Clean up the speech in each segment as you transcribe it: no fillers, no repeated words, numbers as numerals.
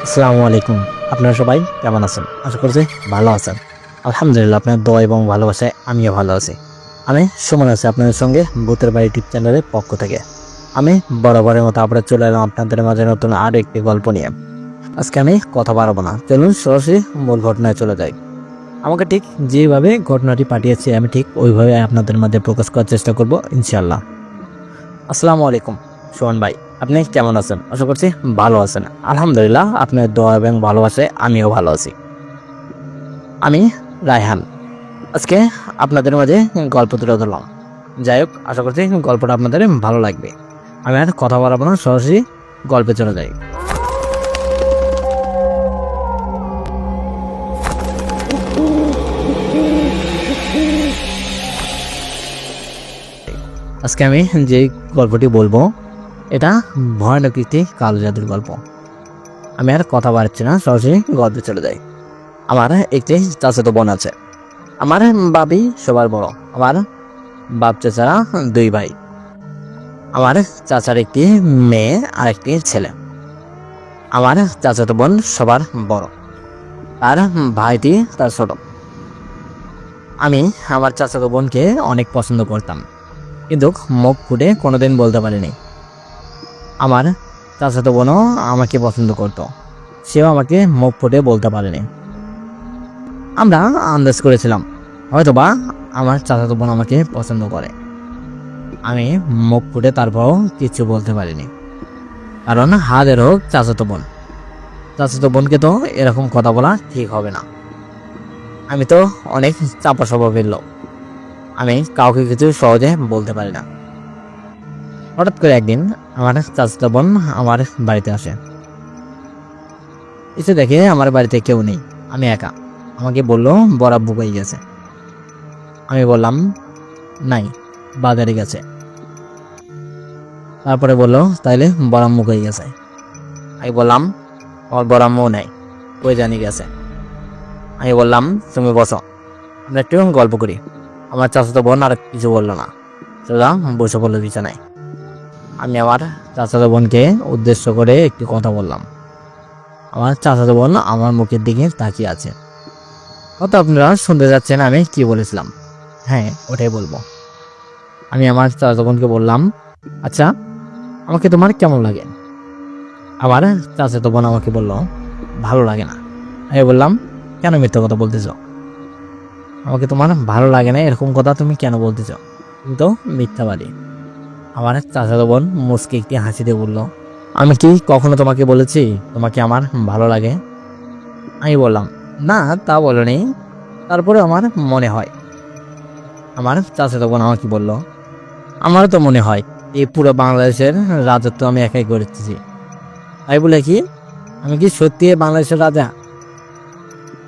আসসালামু আলাইকুম। আপনারা সবাই কেমন আছেন? আশা করছি ভালো আছেন। আলহামদুলিল্লাহ, আপনার দোয়া এবং ভালোবাসায় আমিও ভালো আছি। আমি সুমন আছি আপনাদের সঙ্গে ভূতের বাড়ি ইউটিউব চ্যানেলের পক্ষ থেকে। আমি বরাবরের মতো আবার চলে এলাম আপনাদের মাঝে নতুন আরও একটি গল্প নিয়ে। আজকে আমি কথা বাড়াবো না, চলুন সরাসরি মূল ঘটনায় চলে যাই। আমাকে ঠিক যেভাবে ঘটনাটি পাঠিয়েছে আমি ঠিক ওইভাবে আপনাদের মাঝে প্রকাশ করার চেষ্টা করব ইনশাআল্লাহ। আসসালামু আলাইকুম সুমন ভাই, আপনি কেমন আছেন? আশা করছি ভালো আছেন। আলহামদুলিল্লাহ, আপনার দোয়া এবং ভালোবাসায় আমিও ভালো আছি। আমি রায়হান। আজকে আপনাদের মাঝে গল্প তুলে ধরলাম। যাই হোক, আশা করছি গল্পটা আপনাদের ভালো লাগবে। আমি আর কথা বলবো না, সরাসরি গল্পে চলে যাই। আজকে আমি যে গল্পটি বলবো এটা ভয়ানক একটি কালো জাদুর গল্প। আমি আর কথা বাড়াচ্ছি না, সরাসরি গল্পে চলে যাই। আমার একটি চাচাতো বোন আছে। আমার বাবি সবার বড়। আমার বাপ চাচারা দুই ভাই। আমার চাচার একটি মেয়ে আর একটি ছেলে। আমার চাচাতো বোন সবার বড়, আর ভাইটি তার ছোট। আমি আমার চাচাতো বোনকে অনেক পছন্দ করতাম, কিন্তু মুখ ফুটে কোনোদিন বলতে পারিনি। আমার চাচাতো বোনও আমাকে পছন্দ করত, সেও আমাকে মুখ ফুটে বলতে পারেনি। আমরা আন্দাজ করেছিলাম হয়তোবা আমার চাচাতো বোন আমাকে পছন্দ করে। আমি মুখ ফুটে তারপরও কিছু বলতে পারিনি, কারণ হাদের হোক চাচাতো বোন। চাচাতো বোনকে তো এরকম কথা বলা ঠিক হবে না। আমি তো অনেক চাপা স্বভাবের লোক, আমি কাউকে কিছু সহজে বলতে পারি না। হঠাৎ করে একদিন আমার চাচাতো বোন আমার বাড়িতে আসে। এসে দেখে আমার বাড়িতে কেউ নেই, আমি একা। আমাকে বলল বরাব্বু কই গেছে। আমি বললাম নাই, বাজারে গেছে। তারপরে বললো তাইলে বরাম্মু কই গেছে। আমি বললাম আমার বরাম্মু নাই, কই জানি গেছে। আমি বললাম তুমি বসো, আমরা একটু গল্প করি। আমার চাচাতো বোন আর কিছু বললো না, সোজা বসে পড়লো বিছানায়। আমি আমার চাচাতো বোনকে উদ্দেশ্য করে একটি কথা বললাম। আমার চাচাতো বোন আমার মুখের দিকে তাকিয়ে আছে। হয়তো আপনারা শুনতে যাচ্ছেন আমি কি বলেছিলাম। হ্যাঁ, ওটাই বলবো। আমি আমার চাচাতো বোনকে বললাম, আচ্ছা আমাকে তোমার কেমন লাগে? আমার চাচাতো বোন আমাকে বলল ভালো লাগে না। আমি বললাম কেন মিথ্যা কথা বলতেছ? আমাকে তোমার ভালো লাগে না এরকম কথা তুমি কেন বলতেছ? তুমি তো মিথ্যাবাদী। আমার চাচাতো বোন মুচকি একটি হাসি দিয়ে বলল, আমি কি কখনো তোমাকে বলেছি তোমাকে আমার ভালো লাগে? আমি বললাম না, তা বলনি, তারপরে আমার মনে হয়। আমার চাচাতো বোন আমাকে বলল, আমারও তো মনে হয় এই পুরো বাংলাদেশের রাজত্ব আমি একাই করেছি। তাই বলে কি আমি কি সত্যি বাংলাদেশের রাজা?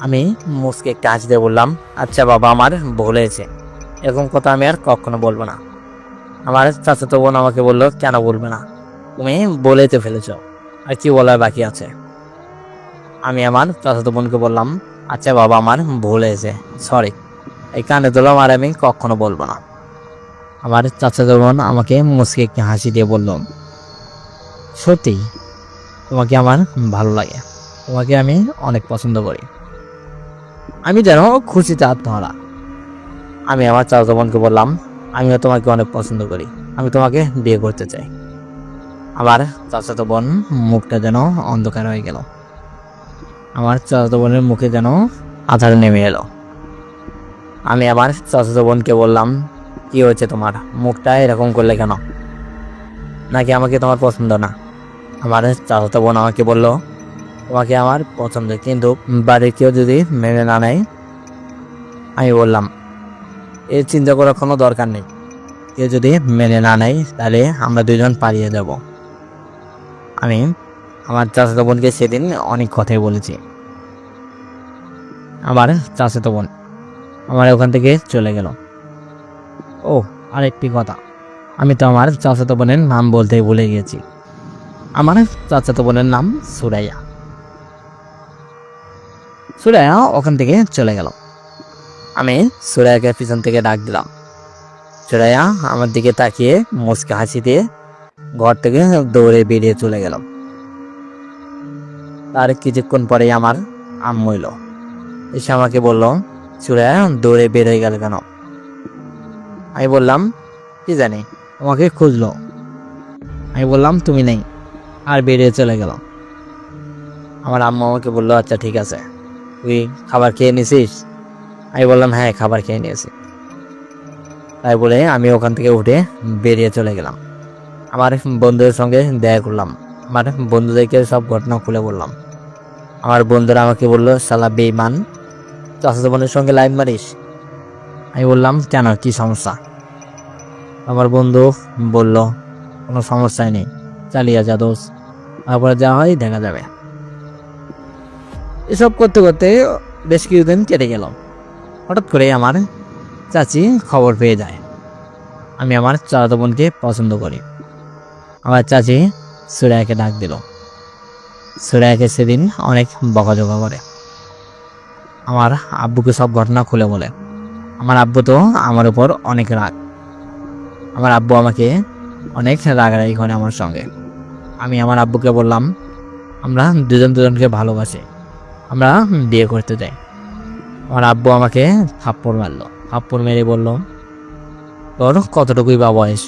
আমি মুচকে একটা হাসি দিয়ে বললাম, আচ্ছা বাবা, আমার ভুল হয়েছে, এরকম কথা আমি আর কখনো বলবো না। আমার চাচাতো বোন আমাকে বললো, কেন বলবে না? তুমি বলেই তো ফেলেছ, আর কি বলার বাকি আছে? আমি আমার চাচাতো বোনকে বললাম, আচ্ছা বাবা, আমার ভুল হয়েছে, সরি, এই কানে ধরলাম আর আমি কখনো বলবো না। আমার চাচাতো বোন আমাকে মুচকে একটি হাসি দিয়ে বলল, সত্যি তোমাকে আমার ভালো লাগে, তোমাকে আমি অনেক পছন্দ করি। আমি যেন খুশিতে আত্মহারা। আমি আমার চাচাতো বোনকে বললাম, আমিও তোমাকে অনেক পছন্দ করি, আমি তোমাকে বিয়ে করতে চাই। আমার চাচাতো বোন মুখটা যেন অন্ধকার হয়ে গেল। আমার চাচাতো বোনের মুখে যেন আধার নেমে এলো। আমি আমার চাচাতো বোনকে বললাম, কি হয়েছে তোমার, মুখটা এরকম করলে কেন? নাকি আমাকে তোমার পছন্দ না? আমার চাচাতো বোন আমাকে বলল, তোমাকে আমার পছন্দ, কিন্তু বাড়ির কেউ যদি মেনে না নেয়? আমি বললাম এর চিন্তা করার কোনো দরকার নেই, কেউ যদি মেনে না নেয় তাহলে আমরা দুজন পালিয়ে যাব। আমি আমার চাচাতো বোনকে সেদিন অনেক কথাই বলেছি। আমার চাচাতো বোন আমার ওখান থেকে চলে গেল। ও, আরেকটি কথা, আমি তো আমার চাচাতো বোনের নাম বলতেই ভুলে গিয়েছি। আমার চাচাতো বোনের নাম সুরাইয়া। সুরাইয়া ওখান থেকে চলে গেল। আমি সুরাইয়াকে পিছন থেকে ডাক দিলাম। সুরাইয়া আমার দিকে তাকিয়ে মুচকে হাসি দিয়ে ঘর থেকে দৌড়ে বেরিয়ে চলে গেল। তার কিছুক্ষণ পরেই আমার আম্মু এলো, এসে আমাকে বলল, সুরায়া দৌড়ে বের হয়ে গেল কেন? আমি বললাম, কি জানি, আমাকে খুঁজলো। আমি বললাম তুমি নেই, আর বেরিয়ে চলে গেল। আমার আম্মু আমাকে বললো, আচ্ছা ঠিক আছে, তুই খাবার খেয়ে নিছিস? আমি বললাম, হ্যাঁ খাবার খেয়ে নিয়েছি। তাই বলে আমি ওখান থেকে উঠে বেরিয়ে চলে গেলাম। আমার বন্ধুদের সঙ্গে দেখা করলাম, আমার বন্ধুদেরকে সব ঘটনা খুলে বললাম। আমার বন্ধুরা আমাকে বললো, শালা বেঈমান, চাচাতো বোনের সঙ্গে লাইন মারিস? আমি বললাম, কেন, কি সমস্যা? আমার বন্ধু বলল, কোনো সমস্যাই নেই, চালিয়ে যা দোষ, তারপরে যা হয় দেখা যাবে। এসব করতে করতে বেশ কিছুদিন কেটে গেল। হঠাৎ করে আমার চাচি খবর পেয়ে যায় আমি আমার চাচাতো বোনকে পছন্দ করি। আমার চাচি সুরায়াকে ডাক দিল। সুরায়াকে সেদিন অনেক বকাঝকা করে, আমার আব্বুকে সব ঘটনা খুলে বলে। আমার আব্বু তো আমার উপর অনেক রাগ। আমার আব্বু আমাকে অনেক রাগারাগি করে আমার সঙ্গে। আমি আমার আব্বুকে বললাম, আমরা দুজন দুজনকে ভালোবাসি, আমরা বিয়ে করতে চাই। আমার আব্বু আমাকে থাপ্পড় মারলো, থাপ্পড় মেরে বলল, তোর কতটুকুই বা বয়স,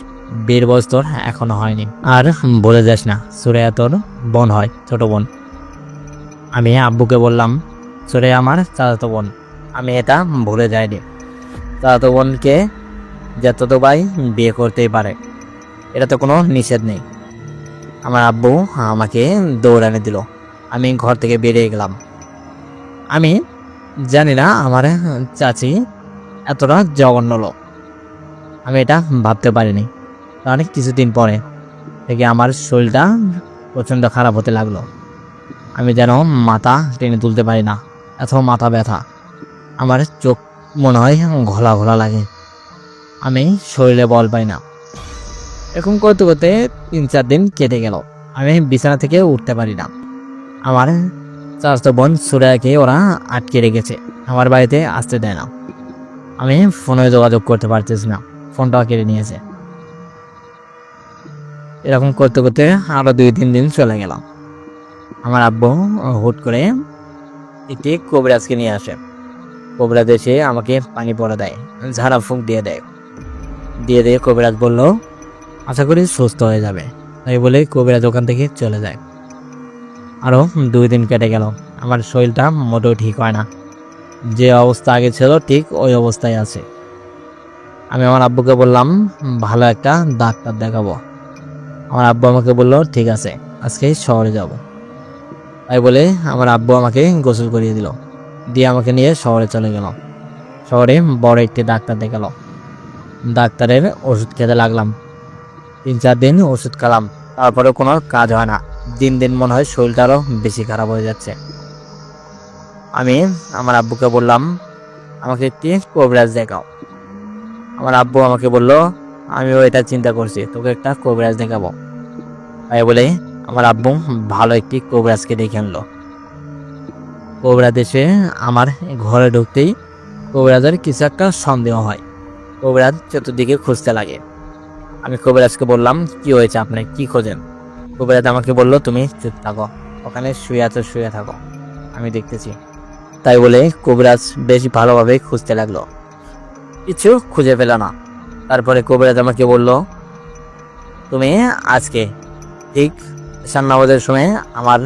বিয়ের বয়স তোর এখনো হয়নি, আর বলে যাস না সুরায়া তোর বোন হয়, ছোট বোন। আমি আব্বুকে বললাম, সুরায়া আমার চাচাতো বোন, আমি এটা ভুলে যাইনি। চাচাতো বোনকে যত ভাই বিয়ে করতেই পারে, এটা তো কোনো নিষেধ নেই। আমার আব্বু আমাকে দৌড়ানি দিল, আমি ঘর থেকে বেরিয়ে গেলাম। আমি জানি না আমার চাচি এতটা জঘন্য লোক, আমি এটা ভাবতে পারিনি। অনেক কিছুদিন পরে থেকে আমার শরীরটা প্রচণ্ড খারাপ হতে লাগলো। আমি যেন মাথা টেনে তুলতে পারি না, এত মাথা ব্যথা, আমার চোখ মনে হয় ঘোলা ঘোলা লাগে, আমি শরীরে বল পাই না। এরকম করতে করতে 3-4 দিন কেটে গেল, আমি বিছানা থেকে উঠতে পারি না। আমার চাচাতো বোন সুরায়াকে ওরা আটকে রেখেছে, আমার বাড়িতে আসতে দেয় না, আমি ফোনে যোগাযোগ করতে পারতেছি না, ফোনটাও কেড়ে নিয়েছে। এরকম করতে করতে আরো 2-3 দিন চলে গেল। আমার আব্বু হুট করে একটি কবিরাজকে নিয়ে আসে। কবিরাজ এসে আমাকে পানি পড়া দেয়, ঝাড়া ফুঁক দিয়ে দেয়। দিয়ে কবিরাজ বলল, আশা করি সুস্থ হয়ে যাবে। তাই বলে কবিরাজ ওখান থেকে চলে যায়। আরও 2 দিন কেটে গেল, আমার শরীরটা মোটেও ঠিক হয় না, যে অবস্থা আগে ছিল ঠিক ওই অবস্থায় আছে। আমি আমার আব্বুকে বললাম, ভালো একটা ডাক্তার দেখাবো। আমার আব্বু আমাকে বলল, ঠিক আছে, আজকে শহরে যাব। তাই বলে আমার আব্বু আমাকে গোসল করিয়ে দিল, দিয়ে আমাকে নিয়ে শহরে চলে গেল। শহরে বড় একটি ডাক্তার দেখালো। ডাক্তারের ওষুধ খেতে লাগলাম, 3-4 দিন ওষুধ খেলাম, তারপরে কোনো কাজ হয় না। দিন দিন মনে হয় শরীরটা আরও বেশি খারাপ হয়ে যাচ্ছে। আমি আমার আব্বুকে বললাম, আমাকে একটি কবিরাজ দেখাও। আমার আব্বু আমাকে বলল, আমিও এটা চিন্তা করছি, তোকে একটা কবিরাজ দেখাবো। তাই বলে আমার আব্বু ভালো একটি কবিরাজকে ডেকে আনলো। কবিরাজ এসে আমার ঘরে ঢুকতেই কবিরাজের কিছু একটা সন্দেহ হয়। কবিরাজ চতুর্দিকে খুঁজতে লাগে। আমি কবিরাজকে বললাম, কি হয়েছে, আপনি কি খোঁজেন? কবিরাজ আমাকে বলল, তুমি চুপ থাকো, ওখানে শুয়ে আছো, শুয়ে থাকো, আমি দেখতেছি। তাই বলে কবিরাজ বেশ ভালোভাবে খুঁজতে লাগলো, কিছু খুঁজে পেল না। তারপরে কবিরাজ আমাকে বলল, তুমি আজকে ঠিক ঈশান নামাজের সময় আমার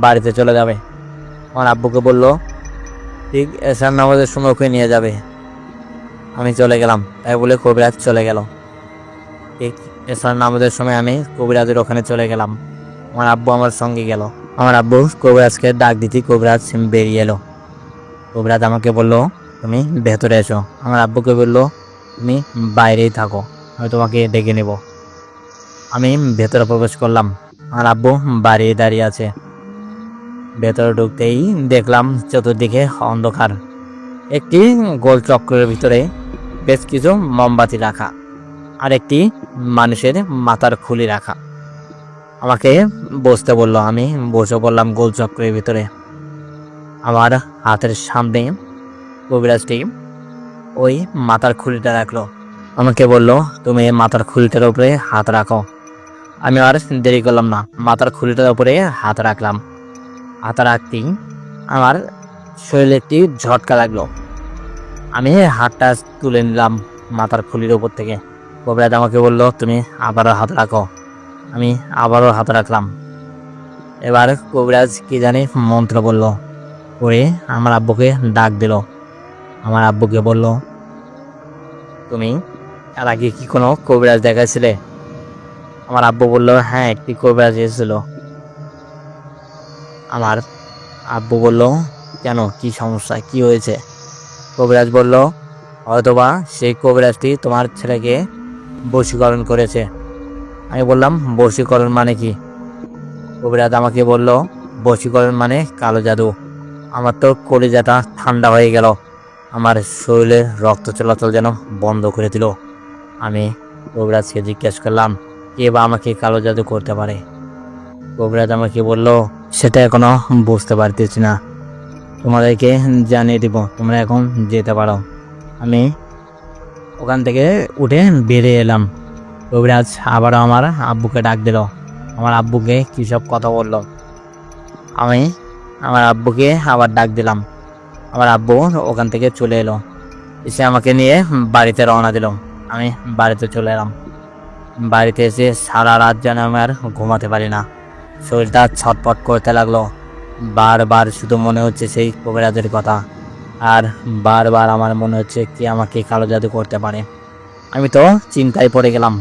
বাড়িতে চলে যাবে। আমার আব্বুকে বলল, ঠিক ঈশান নামাজের সময় ওকে নিয়ে যাবে। আমি চলে গেলাম। তাই বলে কবিরাজ চলে গেল। ঠিক ঈশান নামাজের সময় আমি কবিরাজের ওখানে চলে গেলাম। আমার আব্বু আমার সঙ্গে গেল। আমার আব্বু কবিরাজকে ডাক দিতে কবিরাজ বেরিয়ে এলো। কবিরাজ আমাকে বলল, তুমি ভেতরে এসো। আমার আব্বুকে বলল, তুমি বাইরেই থাকো, আমি তোমাকে ডেকে নেব। আমি ভেতরে প্রবেশ করলাম। আমার আব্বু বাইরে দাঁড়িয়ে আছে। ভেতরে ঢুকতেই দেখলাম চতুর্দিকে অন্ধকার। একটি গোল চক্রের ভিতরে বেশ কিছু মোমবাতি রাখা, আর একটি মানুষের মাথার খুলি রাখা। আমাকে বসতে বলল, আমি বসে পড়লাম গোল চক্রের ভিতরে। আমার হাতের সামনে কবিরাজটি ওই মাথার খুলিটা রাখলো। আমাকে বলল, তুমি মাথার খুলিটার উপরে হাত রাখো। আমি আর দেরি করলাম না, মাথার খুলিটার উপরে হাত রাখলাম। হাতে রাখতেই আমার শরীরে একটি ঝটকা লাগলো। আমি হাতটা তুলে নিলাম মাথার খুলির ওপর থেকে। কবিরাজ আমাকে বলল, তুমি আবারও হাত রাখো। আমি আবারও হাত রাখলাম। এবার কবিরাজ কি জানি মন্ত্র বলল, করে আমার আব্বুকে ডাক দিল। আমার আব্বুকে বলল, তুমি এর আগে কি কোনো কবিরাজ দেখাইছিলে? আমার আব্বু বলল, হ্যাঁ, একটি কবিরাজ এসেছিল। আমার আব্বু বলল, কেন, কি সমস্যা, কি হয়েছে? কবিরাজ বলল, হয়তোবা সেই কবিরাজটি তোমার ছেলেকে বশীকরণ করেছে। আমি বললাম, বশীকরণ মানে কি? কবিরাজ আমাকে বলল, বশীকরণ মানে কালো জাদু। আমার তো কলিজাটা ঠান্ডা হয়ে গেল। আমার শরীরে রক্ত চলাচল যেন বন্ধ করে দিল। আমি কবিরাজকে জিজ্ঞেস করলাম, কে বা আমাকে কালো জাদু করতে পারে? কবিরাজ আমাকে বলল, সেটা এখনো বুঝতে পারতেছি না, তোমাদেরকে জানিয়ে দিব, তোমরা এখন যেতে পারো। আমি ওখান থেকে উঠে বেরিয়ে এলাম। কবিরাজ আবারও আমার আব্বুকে ডাক দিল। আমার আব্বুকে কী সব কথা বলল। আমি আমার আব্বুকে আবার ডাক দিলাম। আমার আব্বু ওখান থেকে চলে এলো, এসে আমাকে নিয়ে বাড়িতে রওনা দিল। আমি বাড়িতে চলে এলাম। বাড়িতে এসে সারা রাত যেন আমি আর ঘুমাতে পারি না। শরীরটা ছটফট করতে লাগলো। বারবার শুধু মনে হচ্ছে সেই কবিরাজের কথা, আর বারবার আমার মনে হচ্ছে কি আমাকে কালো জাদু করতে পারে। আমি তো চিন্তায় পড়ে গেলাম।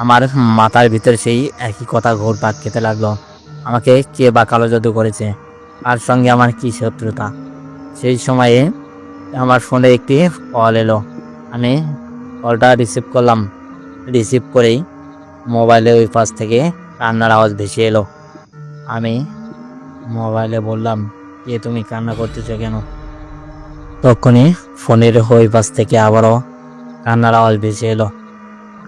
আমার মাথার ভিতরে সেই একই কথা ঘুরপাক খেতে লাগলো, আমাকে কে বা কালো জাদু করেছে, আর সঙ্গে আমার কি শত্রুতা। সেই সময়ে আমার ফোনে একটি কল এলো। আমি কলটা রিসিভ করলাম। রিসিভ করেই মোবাইলে ওই পাশ থেকে কান্নার আওয়াজ ভেসে এলো। আমি মোবাইলে বললাম, কে তুমি, কান্না করতেছো কেন? তখনই ফোনের ওই পাশ থেকে আবারও কান্নার আওয়াজ ভেসে এলো।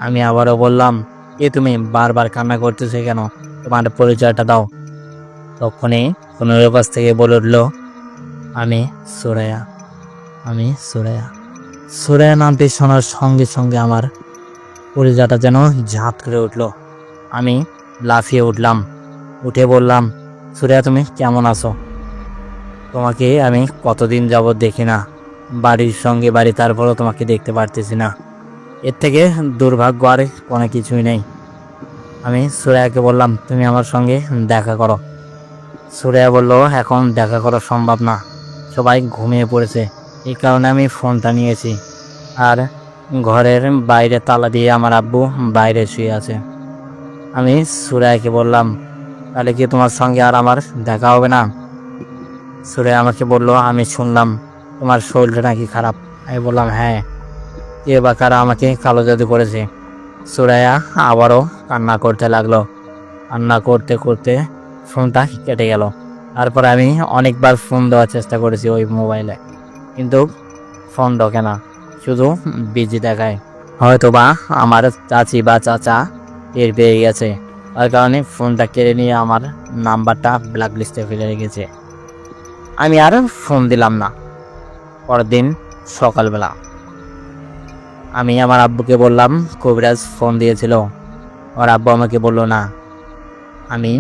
আমি আবারও বললাম, কে তুমি, বারবার কান্না করতেছো কেন, তোমার পরিচয়টা দাও। তখনই ফোনের ওই পাশ থেকে বলে উঠলো, আমি সুরাইয়া, আমি সুরাইয়া। সুরাইয়া নামটি শোনার সঙ্গে সঙ্গে আমার পরিচয়টা যেন ঝাঁপ করে উঠলো। আমি লাফিয়ে উঠলাম, উঠে বললাম, সুরাইয়া, তুমি কেমন আছো? তোমাকে আমি কতদিন যাবৎ দেখি না, বাড়ির সঙ্গে বাড়ি, তারপরও তোমাকে দেখতে পারতেছি না। এর থেকে দুর্ভাগ্য আর কোনো কিছুই নেই। আমি সুরাইয়াকে বললাম, তুমি আমার সঙ্গে দেখা করো। সুরাইয়া বলল, এখন দেখা করা সম্ভব না, সবাই ঘুমিয়ে পড়েছে, এই কারণে আমি ফোনটা নিয়েছি। আর ঘরের বাইরে তালা দিয়ে আমার আব্বু বাইরে শুয়ে আছে। আমি সুরাইয়াকে বললাম, তাহলে কি তোমার সঙ্গে আর আমার দেখা হবে না? সুরাইয়া আমাকে বলল, আমি শুনলাম তোমার শরীরটা নাকি খারাপ। আমি বললাম, হ্যাঁ, কে বা কারা আমাকে কালো জাদু করেছে। সুরাইয়া আবারও কান্না করতে লাগলো। কান্না করতে করতে ফোনটা কেটে গেল। তারপর আমি অনেকবার ফোন দেওয়ার চেষ্টা করেছি ওই মোবাইলে, কিন্তু ফোন ঢোকে না, শুধু বিজি দেখায়। হয়তো বা আমার চাচি বা চাচা টের পেয়ে গেছে, তার কারণে ফোনটা কেড়ে নিয়ে আমার নাম্বারটা ব্ল্যাক লিস্টে ফেলে রেখেছে। আমি আর ফোন দিলাম না। পরের দিন সকালবেলা আমি আমার আব্বুকে বললাম, কবিরাজ ফোন দিয়েছিল। আমার আব্বু আমাকে বলল না। আমি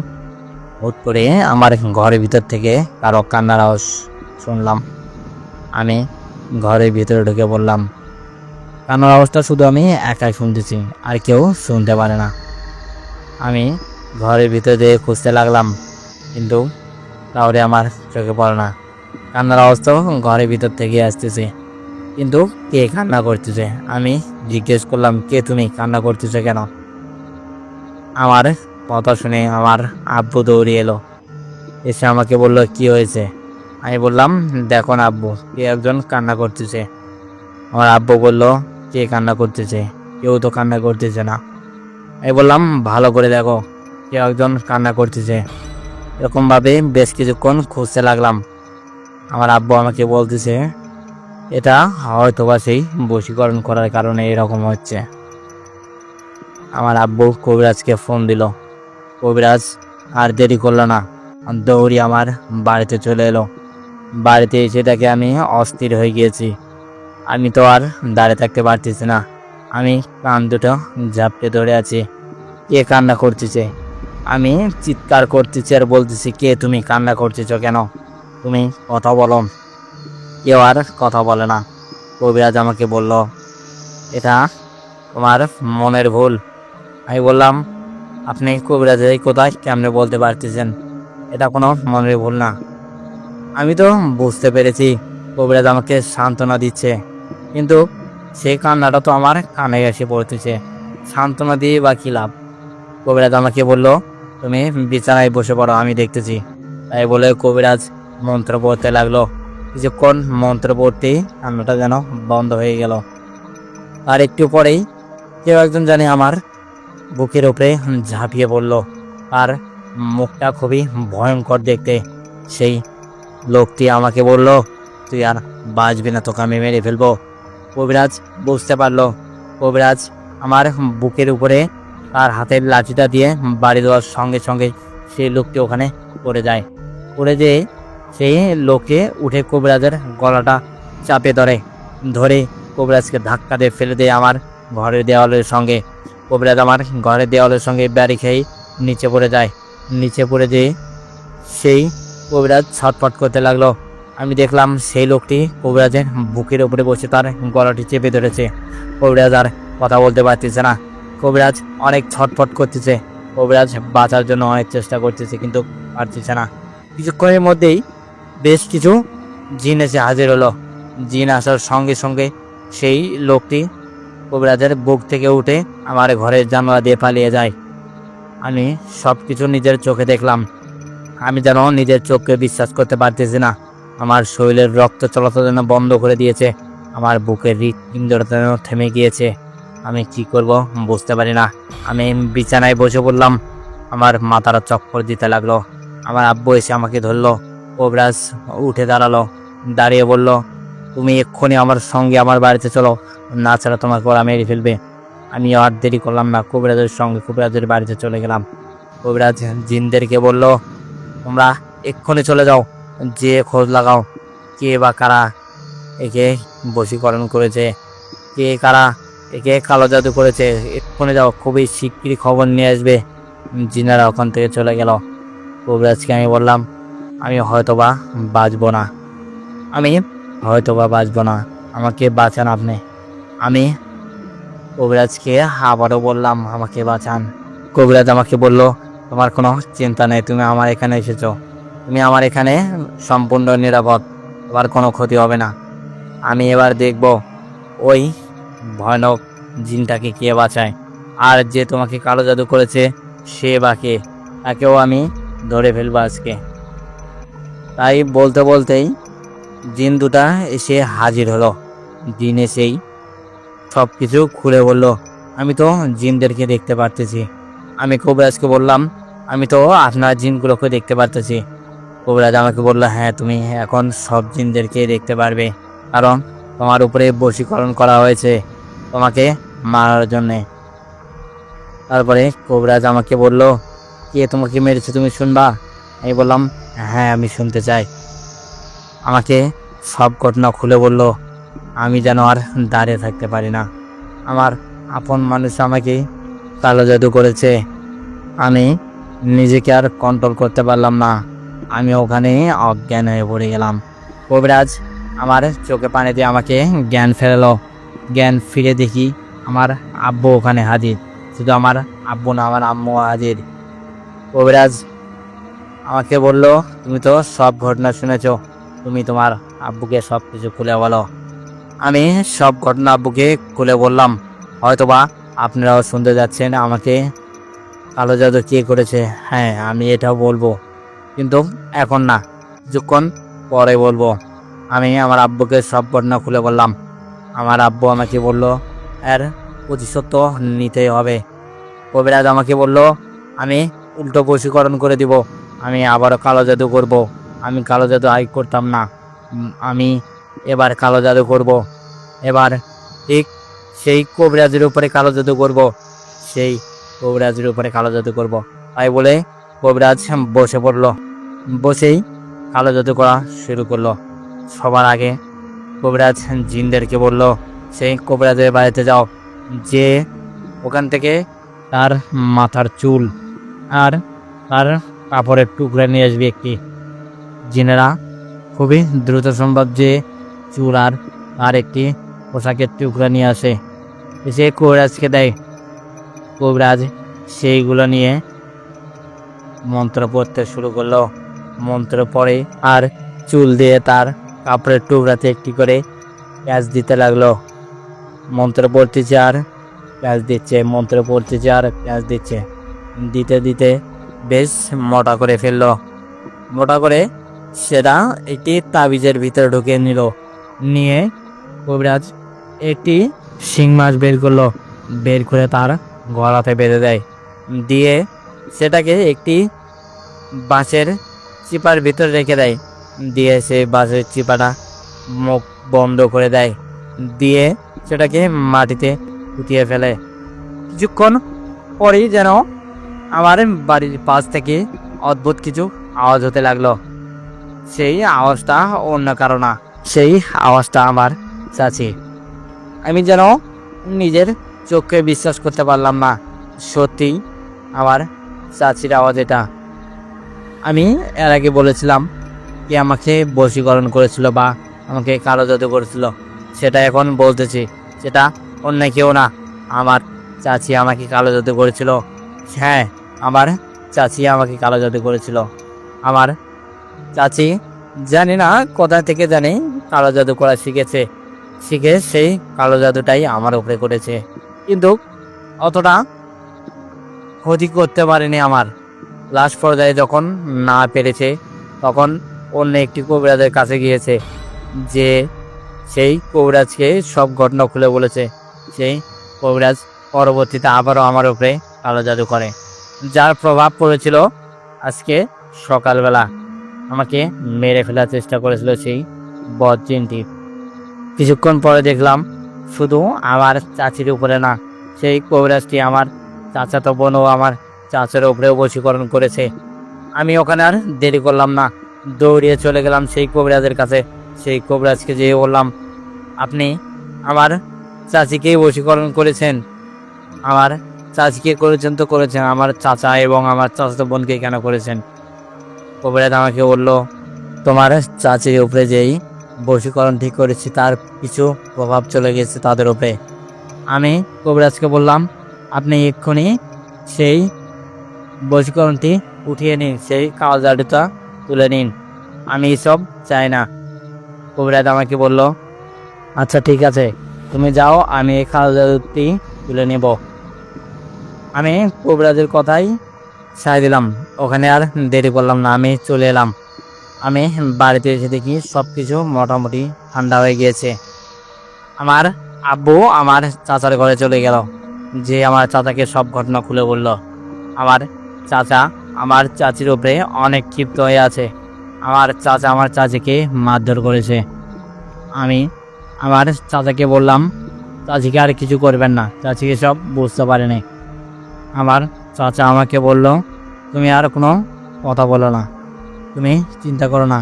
হুট করে আমার ঘরের ভিতর থেকে কারো কান্নার আওয়াজ শুনলাম। আমি ঘরের ভিতরে ঢুকে বললাম, কান্নার আওয়াজটা শুধু আমি একাই শুনতেছি, আর কেউ শুনতে পারে না। আমি ঘরের ভিতরে দিয়ে খুঁজতে লাগলাম, কিন্তু কাউরে আমার চোখে পড়ে না। কান্নার আওয়াজ তো ঘরের ভিতর থেকে আসতেছে, কিন্তু কে কান্না করতেছে? আমি জিজ্ঞেস করলাম, কে তুমি, কান্না করতেছে কেন? আমার কথা শুনে আমার আব্বু দৌড়ে এলো, এসে আমাকে বলল, কি হয়েছে? আমি বললাম, দেখো না আব্বু, কে একজন কান্না করতেছে। আমার আব্বু বলল, কে কান্না করতেছে? কেউ তো কান্না করতেছে না। আমি বললাম, ভালো করে দেখো, কেউ একজন কান্না করতেছে। এরকমভাবে বেশ কিছুক্ষণ খুঁজতে লাগলাম। আমার আব্বু আমাকে বলতেছে, এটা হয়তো বা সেই বশীকরণ করার কারণে এরকম হচ্ছে। আমার আব্বু কবিরাজকে ফোন দিল। কবিরাজ আর দেরি করলো না, দৌড়ি আমার বাড়িতে চলে এলো। বাড়িতে এসে দেখে আমি অস্থির হয়ে গিয়েছি। আমি তো আর দাঁড়িয়ে থাকতে পারতেছি না। আমি কান দুটো ঝাপটে ধরে আছি। কে কান্না করতেছে? আমি চিৎকার করতেছি আর বলতেছি, কে তুমি? কান্না করতেছ কেন? তুমি কথা বলো। কেউ আর কথা বলে না। কবিরাজ আমাকে বলল, এটা তোমার মনের ভুল। আমি বললাম, আপনি কবিরাজ এই কোথায় কেমনে বলতে পারতেছেন? এটা কোনো মনের ভুল না। আমি তো বুঝতে পেরেছি কবিরাজ আমাকে সান্ত্বনা দিচ্ছে, কিন্তু সেই কান্নাটা তো আমার কানে এসে পড়তেছে। সান্ত্বনা দিয়ে বা কি লাভ? কবিরাজ আমাকে বলল, তুমি বিছানায় বসে পড়ো, আমি দেখতেছি। তাই বলে কবিরাজ মন্ত্র পড়তে লাগলো। কিছুক্ষণ মন্ত্র পড়তেই কান্নাটা যেন বন্ধ হয়ে গেল। আর একটু পরেই কেউ একজন জানে আমার বুকের উপরে ঝাঁপিয়ে পড়ল। আর মুখটা খুবই ভয়ঙ্কর দেখতে। সেই লোকটি আমাকে বলল, তুই আর বাঁচবি না, তোকে আমি মেরে ফেলবো। কবিরাজ বুঝতে পারলো। কবিরাজ আমার বুকের উপরে তার হাতের লাঠিটা দিয়ে বাড়ি দেওয়ার সঙ্গে সঙ্গে সেই লোকটি ওখানে পড়ে যায়। পড়ে যেয়ে সেই লোকে উঠে কবিরাজের গলাটা চাপে ধরে কবিরাজকে ধাক্কা দিয়ে ফেলে দেয় আমার ঘরের দেওয়ালের সঙ্গে। কবিরাজ আমার ঘরের দেওয়ালের সঙ্গে ব্যারি খেয়ে নিচে পড়ে যায়। নিচে পড়ে যেয়ে সেই কবিরাজ ছটফট করতে লাগলো। আমি দেখলাম সেই লোকটি কবিরাজের বুকের উপরে বসে তার গলাটি চেপে ধরেছে। কবিরাজ আর কথা বলতে পারতেছে না। কবিরাজ অনেক ছটফট করতেছে। কবিরাজ বাঁচার জন্য অনেক চেষ্টা করতেছে, কিন্তু পারতেছে না। কিছুক্ষণের মধ্যেই বেশ কিছু জিন এসে হাজির হলো। জিন আসার সঙ্গে সঙ্গে সেই লোকটি কবিরাজের বুক থেকে উঠে আমার ঘরের জানলা দিয়ে পালিয়ে যায়। আমি সব কিছু নিজের চোখে দেখলাম। আমি যেন নিজের চোখকে বিশ্বাস করতে পারতেছি না। আমার শরীরের রক্ত চলাচল যেন বন্ধ করে দিয়েছে। আমার বুকের হৃৎপিণ্ডটা যেন থেমে গিয়েছে। আমি কি করব বুঝতে পারি না। আমি বিছানায় বসে পড়লাম। আমার মাথাটা চক্কর দিতে লাগলো। আমার আব্বু এসে আমাকে ধরলো। কবিরাজ উঠে দাঁড়ালো, দাঁড়িয়ে বলল, তুমি এক্ষুনি আমার সঙ্গে আমার বাড়িতে চলো, না ছাড়া তোমাকে ওরা মেরে ফেলবে। আমি আর দেরি করলাম না, কবিরাজের সঙ্গে কবিরাজের বাড়িতে চলে গেলাম। কবিরাজ জিনদেরকে বলল, তোমরা এক্ষুনি চলে যাও, যে খোঁজ লাগাও কে বা কারা একে বশীকরণ করেছে, কে কারা একে কালো জাদু করেছে। এক্ষুনি যাও, খুবই শিগগিরই খবর নিয়ে আসবে। জিনারা ওখান থেকে চলে গেল। কবিরাজকে আমি বললাম, আমি হয়তোবা বাঁচবো না, আমি হয়তোবা বাঁচবো না, আমাকে বাঁচান আপনি। আমি কবিরাজকে আবারও বললাম, আমাকে বাঁচান। কবিরাজ আমাকে বলল, তোমার কোনো চিন্তা নেই, তুমি আমার এখানে এসেছো, তুমি আমার এখানে সম্পূর্ণ নিরাপদ, তোমার কোনো ক্ষতি হবে না। আমি এবার দেখব ওই ভয়ানক জিনটাকে কে বাঁচায়, আর যে তোমাকে কালো জাদু করেছে সে বা কে, তাকেও আমি ধরে ফেলবো আজকে। তাই বলতে বলতেই জিন দুটা এসে হাজির হলো। জিন এসেই সব কিছু খুলে বলল। আমি তো জিনদেরকে দেখতে পারতেছি। আমি কবিরাজকে বললাম, আমি তো আপনার জিনগুলোকে দেখতে পারতেছি। কবিরাজ আমাকে বলল, হ্যাঁ, তুমি এখন সব জিনদেরকে দেখতে পারবে, কারণ তোমার উপরে বশীকরণ করা হয়েছে তোমাকে মারার জন্যে। তারপরে কবিরাজ আমাকে বলল, কে তোমাকে মেরেছে তুমি শুনবা? আমি বললাম, হ্যাঁ, আমি শুনতে চাই। আমাকে সব ঘটনা খুলে বলল। আমি যেন আর দাঁড়িয়ে থাকতে পারি না। আমার আপন মানুষ আমাকে কালো জাদু করেছে। আমি নিজেকে আর কন্ট্রোল করতে পারলাম না। আমি ওখানে অজ্ঞান হয়ে পড়ে গেলাম। কবিরাজ আমার চোখে পানি দিয়ে আমাকে জ্ঞান ফেরালো। জ্ঞান ফিরে দেখি আমার আব্বু ওখানে হাজির। শুধু আমার আব্বু না, আমার আম্মু হাজির। কবিরাজ আমাকে বলল, তুমি তো সব ঘটনা শুনেছো, তুমি তোমার আব্বুকে সব কিছু খুলে বলো। আমি সব ঘটনা আব্বুকে খুলে বললাম। হয়তোবা আপনারাও শুনতে যাচ্ছেন আমাকে কালো জাদু কে করেছে। হ্যাঁ, আমি এটাও বলবো, কিন্তু এখন না, কিছুক্ষণ পরে বলবো। আমি আমার আব্বুকে সব ঘটনা খুলে বললাম। আমার আব্বু আমাকে বলল, এর প্রতিশোধ তো নিতেই হবে। কবিরাজ আমাকে বলল, আমি উল্টো বশীকরণ করে দিব, আমি আবারও কালো জাদু করব। আমি কালো জাদু আগে করতাম না, আমি এবার কালো জাদু করব। এবার ঠিক সেই কবিরাজের উপরে কালো জাদু করব, সেই কবিরাজের উপরে কালো জাদু করব। তাই বলে কবিরাজ বসে পড়ল। বসেই কালো জাদু করা শুরু করলো। সবার আগে কবিরাজ জিনদেরকে বলল, সেই কবিরাজের বাড়িতে যাও, যে ওখান থেকে তার মাথার চুল আর তার কাপড়ের টুকরা নিয়ে আসবে একটি। জিনেরা খুবই দ্রুত সম্ভব যে চুল আর একটি পোশাকের টুকরা নিয়ে আসে, এসে কবিরাজকে দেয়। কবিরাজ সেইগুলো নিয়ে মন্ত্র পড়তে শুরু করলো। মন্ত্র পড়ে আর চুল দিয়ে তার কাপড়ের টুকরাতে একটি করে প্যাঁচ দিতে লাগলো। মন্ত্র পড়তেছে আর প্যাঁচ দিচ্ছে, মন্ত্র পড়তেছে আর প্যাঁচ দিচ্ছে। দিতে দিতে বেশ মোটা করে ফেললো। মোটা করে সেটা একটি তাবিজের ভিতরে ঢুকিয়ে নিল। নিয়ে কবিরাজ একটি শিং মাছ বের করলো। বের করে তার গলাতে বেঁধে দেয়। দিয়ে সেটাকে একটি বাঁশের চিপার ভিতরে রেখে দেয়। দিয়ে সেই বাঁশের চিপাটা মুখ বন্ধ করে দেয়। দিয়ে সেটাকে মাটিতে পুঁতিয়ে ফেলে। কিছুক্ষণ পরেই যেন আমার বাড়ির পাশ থেকে অদ্ভুত কিছু আওয়াজ হতে লাগলো। সেই আওয়াজটা অন্য কারো না, সেই আওয়াজটা আমার চাচি। আমি যেন নিজের চোখে বিশ্বাস করতে পারলাম না, সত্যি আমার চাচির আওয়াজ এটা। আমি এর আগে বলেছিলাম কি আমাকে বশীকরণ করেছিল বা আমাকে কালো জাদু করেছিল, সেটা এখন বলতেছি সেটা অন্য কেউ না, আমার চাচি আমাকে কালো জাদু করেছিল। হ্যাঁ, আমার চাচি আমাকে কালো জাদু করেছিল। আমার চাচি জানি না কোথা থেকে জানি কালো জাদু করা শিখে সেই কালো জাদুটাই আমার উপরে করেছে, কিন্তু অতটা ক্ষতি করতে পারেনি আমার। লাস্ট পর্যায়ে যখন না পেরেছে তখন অন্য একটি কবিরাজের কাছে গিয়েছে, যে সেই কবিরাজকে সব ঘটনা খুলে বলেছে। সেই কবিরাজ পরবর্তীতে আবারও আমার উপরে কালো জাদু করে, যার প্রভাব পড়েছিল আজকে সকালবেলা আমাকে মেরে ফেলার চেষ্টা করেছিল সেই বদজিনটি। কিছুক্ষণ পরে দেখলাম শুধু আমার চাচির উপরে না, সেই কবিরাজটি আমার চাচাতো বোন ও আমার চাচার উপরেও বশীকরণ করেছে। আমি ওখানে আর দেরি করলাম না, দৌড়িয়ে চলে গেলাম সেই কবিরাজের কাছে। সেই কবিরাজকে যেয়ে বললাম, আপনি আমার চাচিকেই বশীকরণ করেছেন। আমার চাচিকে করেছেন তো করেছেন, আমার চাচা এবং আমার চাচাতো বোনকে কেন করেছেন? কবিরাজ আমাকে বলল, তোমার চাচির উপরে যেই বশীকরণ ঠিক করেছি তার কিছু প্রভাব চলে গেছে তাদের উপরে। আমি কবিরাজকে বললাম, আপনি এক্ষুনি সেই বশীকরণটি উঠিয়ে নিন, সেই কালো জাদুটা তুলে নিন, আমি এসব চাই না। কবিরাজ আমাকে বলল, আচ্ছা ঠিক আছে, তুমি যাও, আমি এই কালো জাদুটি তুলে নেব। আমি কবিরাজের কথাই সায় দিলাম, ওখানে আর দেরি করলাম না, আমি চলে এলাম। আমি বাড়িতে এসে দেখি সব কিছু মোটামুটি ঠান্ডা হয়ে গিয়েছে। আমার আব্বু আমার চাচার ঘরে চলে গেল, যে আমার চাচাকে সব ঘটনা খুলে বলল। আমার চাচা আমার চাচির উপরে অনেক ক্ষিপ্ত হয়ে আছে। আমার চাচা আমার চাচিকে মারধর করেছে। আমি আমার চাচাকে বললাম চাচিকে আর কিছু করবেন না, চাচিকে সব বুঝতে পারেনি। আমার চাচা আমাকে বলল, তুমি আর কোনো কথা বলো না, তুমি চিন্তা করো না,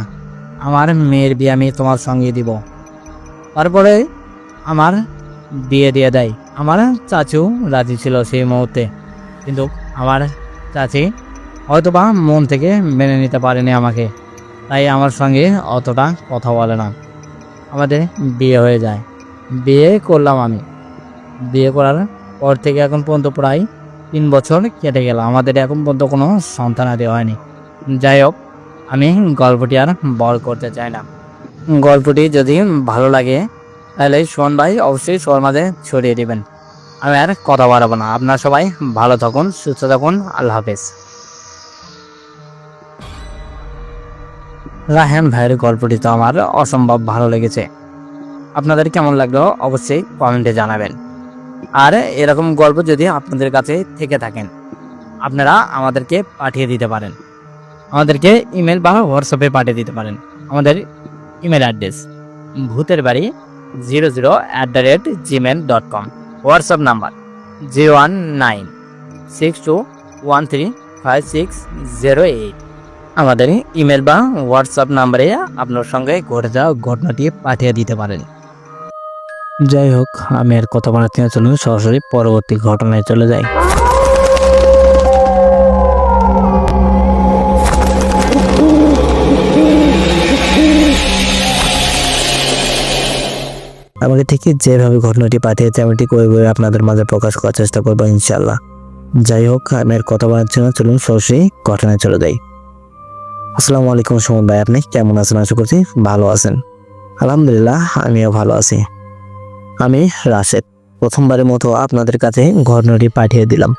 আমার মেয়ের বিয়ে আমি তোমার সঙ্গে দিব। তারপরে আমার বিয়ে দিয়ে দেয়। আমার চাচু রাজি ছিল সেই মুহূর্তে, কিন্তু আমার চাচি হয়তোবা মন থেকে মেনে নিতে পারেনি আমাকে, তাই আমার সঙ্গে অতটা কথা বলে না। আমাদের বিয়ে হয়ে যায়, বিয়ে করলাম আমি। বিয়ে করার পর থেকে এখন পর্যন্ত প্রায় 3 বছর কেটে গেল, আমাদের এখন পর্যন্ত কোনো সন্তান আদি হয়নি। যাই হোক, আমি গল্পটি আর বড় করতে চাই না। গল্পটি যদি ভালো লাগে তাহলে সোহন ভাই অবশ্যই সবার মাঝে ছড়িয়ে দিবেন। আমি আর কথা বাড়াবো না, আপনারা সবাই ভালো থাকুন, সুস্থ থাকুন, আল্লাহ হাফেজ। রায়হান ভাইয়ের গল্পটি তো আমার অসম্ভব ভালো লেগেছে, আপনাদের কেমন লাগলো অবশ্যই কমেন্টে জানাবেন। আর এরকম গল্প যদি আপনাদের কাছে থেকে থাকেন আপনারা আমাদেরকে পাঠিয়ে দিতে পারেন, আমাদেরকে ইমেল বা হোয়াটসঅ্যাপে পাঠিয়ে দিতে পারেন। আমাদের ইমেল অ্যাড্রেস bhuterbaড়ি00@gmail.com, হোয়াটসঅ্যাপ নাম্বার 01962135608। আমাদের ইমেল বা হোয়াটসঅ্যাপ নাম্বারে আপনার সঙ্গে ঘটে যাওয়া ঘটনাটি পাঠিয়ে দিতে পারেন। যাই হোক, আমি আর কথা বাড়াতে না, চলুন সরাসরি পরবর্তী ঘটনায় চলে যাই। ঠিক যেভাবে ঘটনাটি পাঠিয়েছে আমি ঠিক ওইভাবে আপনাদের মাঝে প্রকাশ করার চেষ্টা করবো ইনশাল্লাহ। যাই হোক, আমি আর কথা বলাচ্ছি না, চলুন সরাসরি ঘটনায় চলে যাই। আসসালামু আলাইকুম সুমন ভাই, আপনি কেমন আছেন? আশা করছি ভালো আছেন। আলহামদুলিল্লাহ, আমিও ভালো আছি। আমি রাশেদ, প্রথমবারের মতো আপনাদের কাছে ঘটনাটি পাঠিয়ে দিলাম।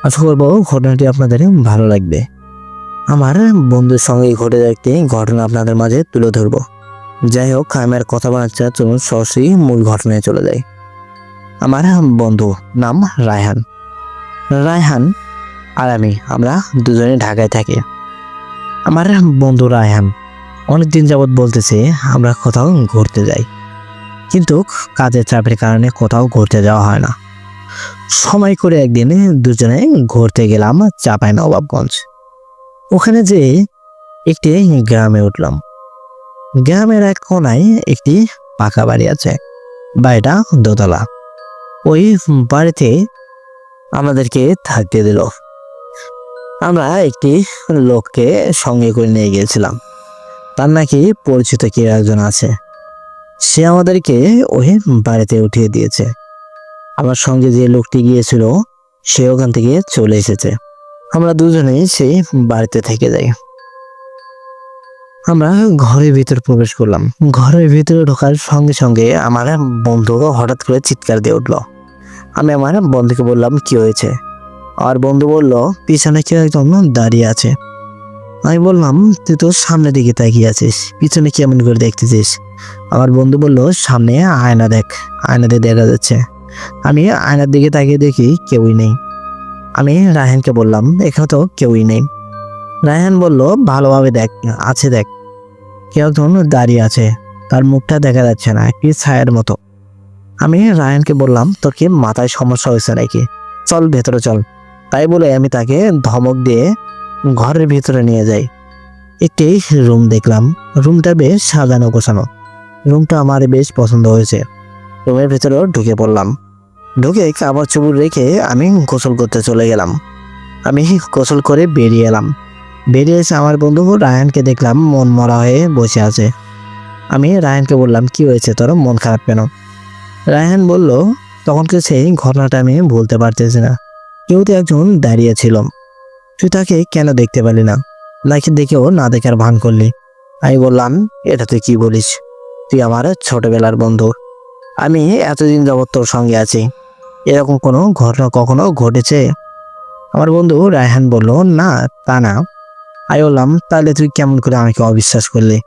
আশা করবো ঘটনাটি আপনাদের ভালো লাগবে। আমার বন্ধুর সঙ্গে ঘটে একটি ঘটনা আপনাদের মাঝে তুলে ধরবো। যাই হোক, আমি আর কথা বলাচ্ছি না, চলুন সরাসরি মূল ঘটনায় চলে যাই। আমার বন্ধু নাম রায়হান। রায়হান আর আমরা দুজনে ঢাকায় থাকি। আমার বন্ধু রায়হান অনেকদিন যাবৎ বলতেছে আমরা কোথাও ঘুরতে যাই, কিন্তু কাজের চাপের কারণে কোথাও ঘুরতে যাওয়া হয় না। সময় করে একদিন দুজনে ঘুরতে গেলাম চাঁপাইনবাবগঞ্জ। ওখানে যে একটি গ্রামে উঠলাম। গ্রামের এক কোনায় একটি পাকা বাড়ি আছে, বাড়িটা দোতলা। ওই বাড়িতে আমাদেরকে থাকতে দিল। আমরা একটি লোককে সঙ্গে করে নিয়ে গিয়েছিলাম, তার নাকি পরিচিত কেউ একজন আছে। সে আমাদেরকে ওই বাড়িতে উঠিয়ে দিয়েছে। আমার সঙ্গে যে লোকটি গিয়েছিল সে ওখান থেকে চলে এসেছে। আমরা দুজনেই সেই বাড়িতে থেকে যাই। আমরা ঘরের ভিতর প্রবেশ করলাম। ঘরের ভিতরে ঢোকার সঙ্গে সঙ্গে আমার বন্ধু হঠাৎ করে চিৎকার দিয়ে উঠলো। আমি আমার বন্ধুকে বললাম কি হয়েছে? আর বন্ধু বলল পিছনে কেউ একজন দাঁড়িয়ে আছে। আমি বললাম তুই তো সামনের দিকে তাকিয়ে আছিস, পিছনে কেমন করে দেখতেছিস? আমার বন্ধু বলল সামনে আয়না দেখ, আয়নাতে দেখা যাচ্ছে। আমি আয়নার দিকে তাকিয়ে দেখি কেউই নেই। আমি রায়হানকে বললাম এখানে তো কেউই নেই। রায়হান বলল ভালোভাবে দেখ, আছে দেখ, কেউ একজন দাঁড়িয়ে আছে, তার মুখটা দেখা যাচ্ছে না, একটি ছায়ার মতো। আমি রায়হানকে বললাম তোর কি মাথায় সমস্যা হয়েছে নাকি? চল ভেতরে চল। তাই বলে আমি তাকে ধমক দিয়ে ঘরের ভিতরে নিয়ে যাই। একটি রুম দেখলাম, রুমটা বেশ সাজানো গোছানো। রুমটা আমার বেশ পছন্দ হয়েছে। রুমের ভেতরে ঢুকে পড়লাম। ঢুকে কাপড় চোপড় রেখে আমি গোসল করতে চলে গেলাম। আমি গোসল করে বেরিয়ে এলাম। বেরিয়ে এসে আমার বন্ধু রায়হানকে দেখলাম মন মরা হয়ে বসে আছে। আমি রায়হানকে বললাম কি হয়েছে তোর, মন খারাপ কেন? রায়হান বলল তখনকে সেই ঘটনাটা আমি ভুলতে পারতেছি না। কেউ তো একজন দাঁড়িয়ে ছিল, তুই তাকে কেন দেখতে পেলি না, নাকি দেখেও না দেখার ভান করলি? আমি বললাম এটা তুই কি বলিস? তুই আমার ছোটবেলার বন্ধু, আমি এতদিন যাবৎ তোর সঙ্গে আছি, এরকম কোনো ঘটনা কখনো ঘটেছে? আমার বন্ধু রায়হান বলল না তা না। আমি বললাম তাহলে তুই কেমন করে আমাকে অবিশ্বাস করলি?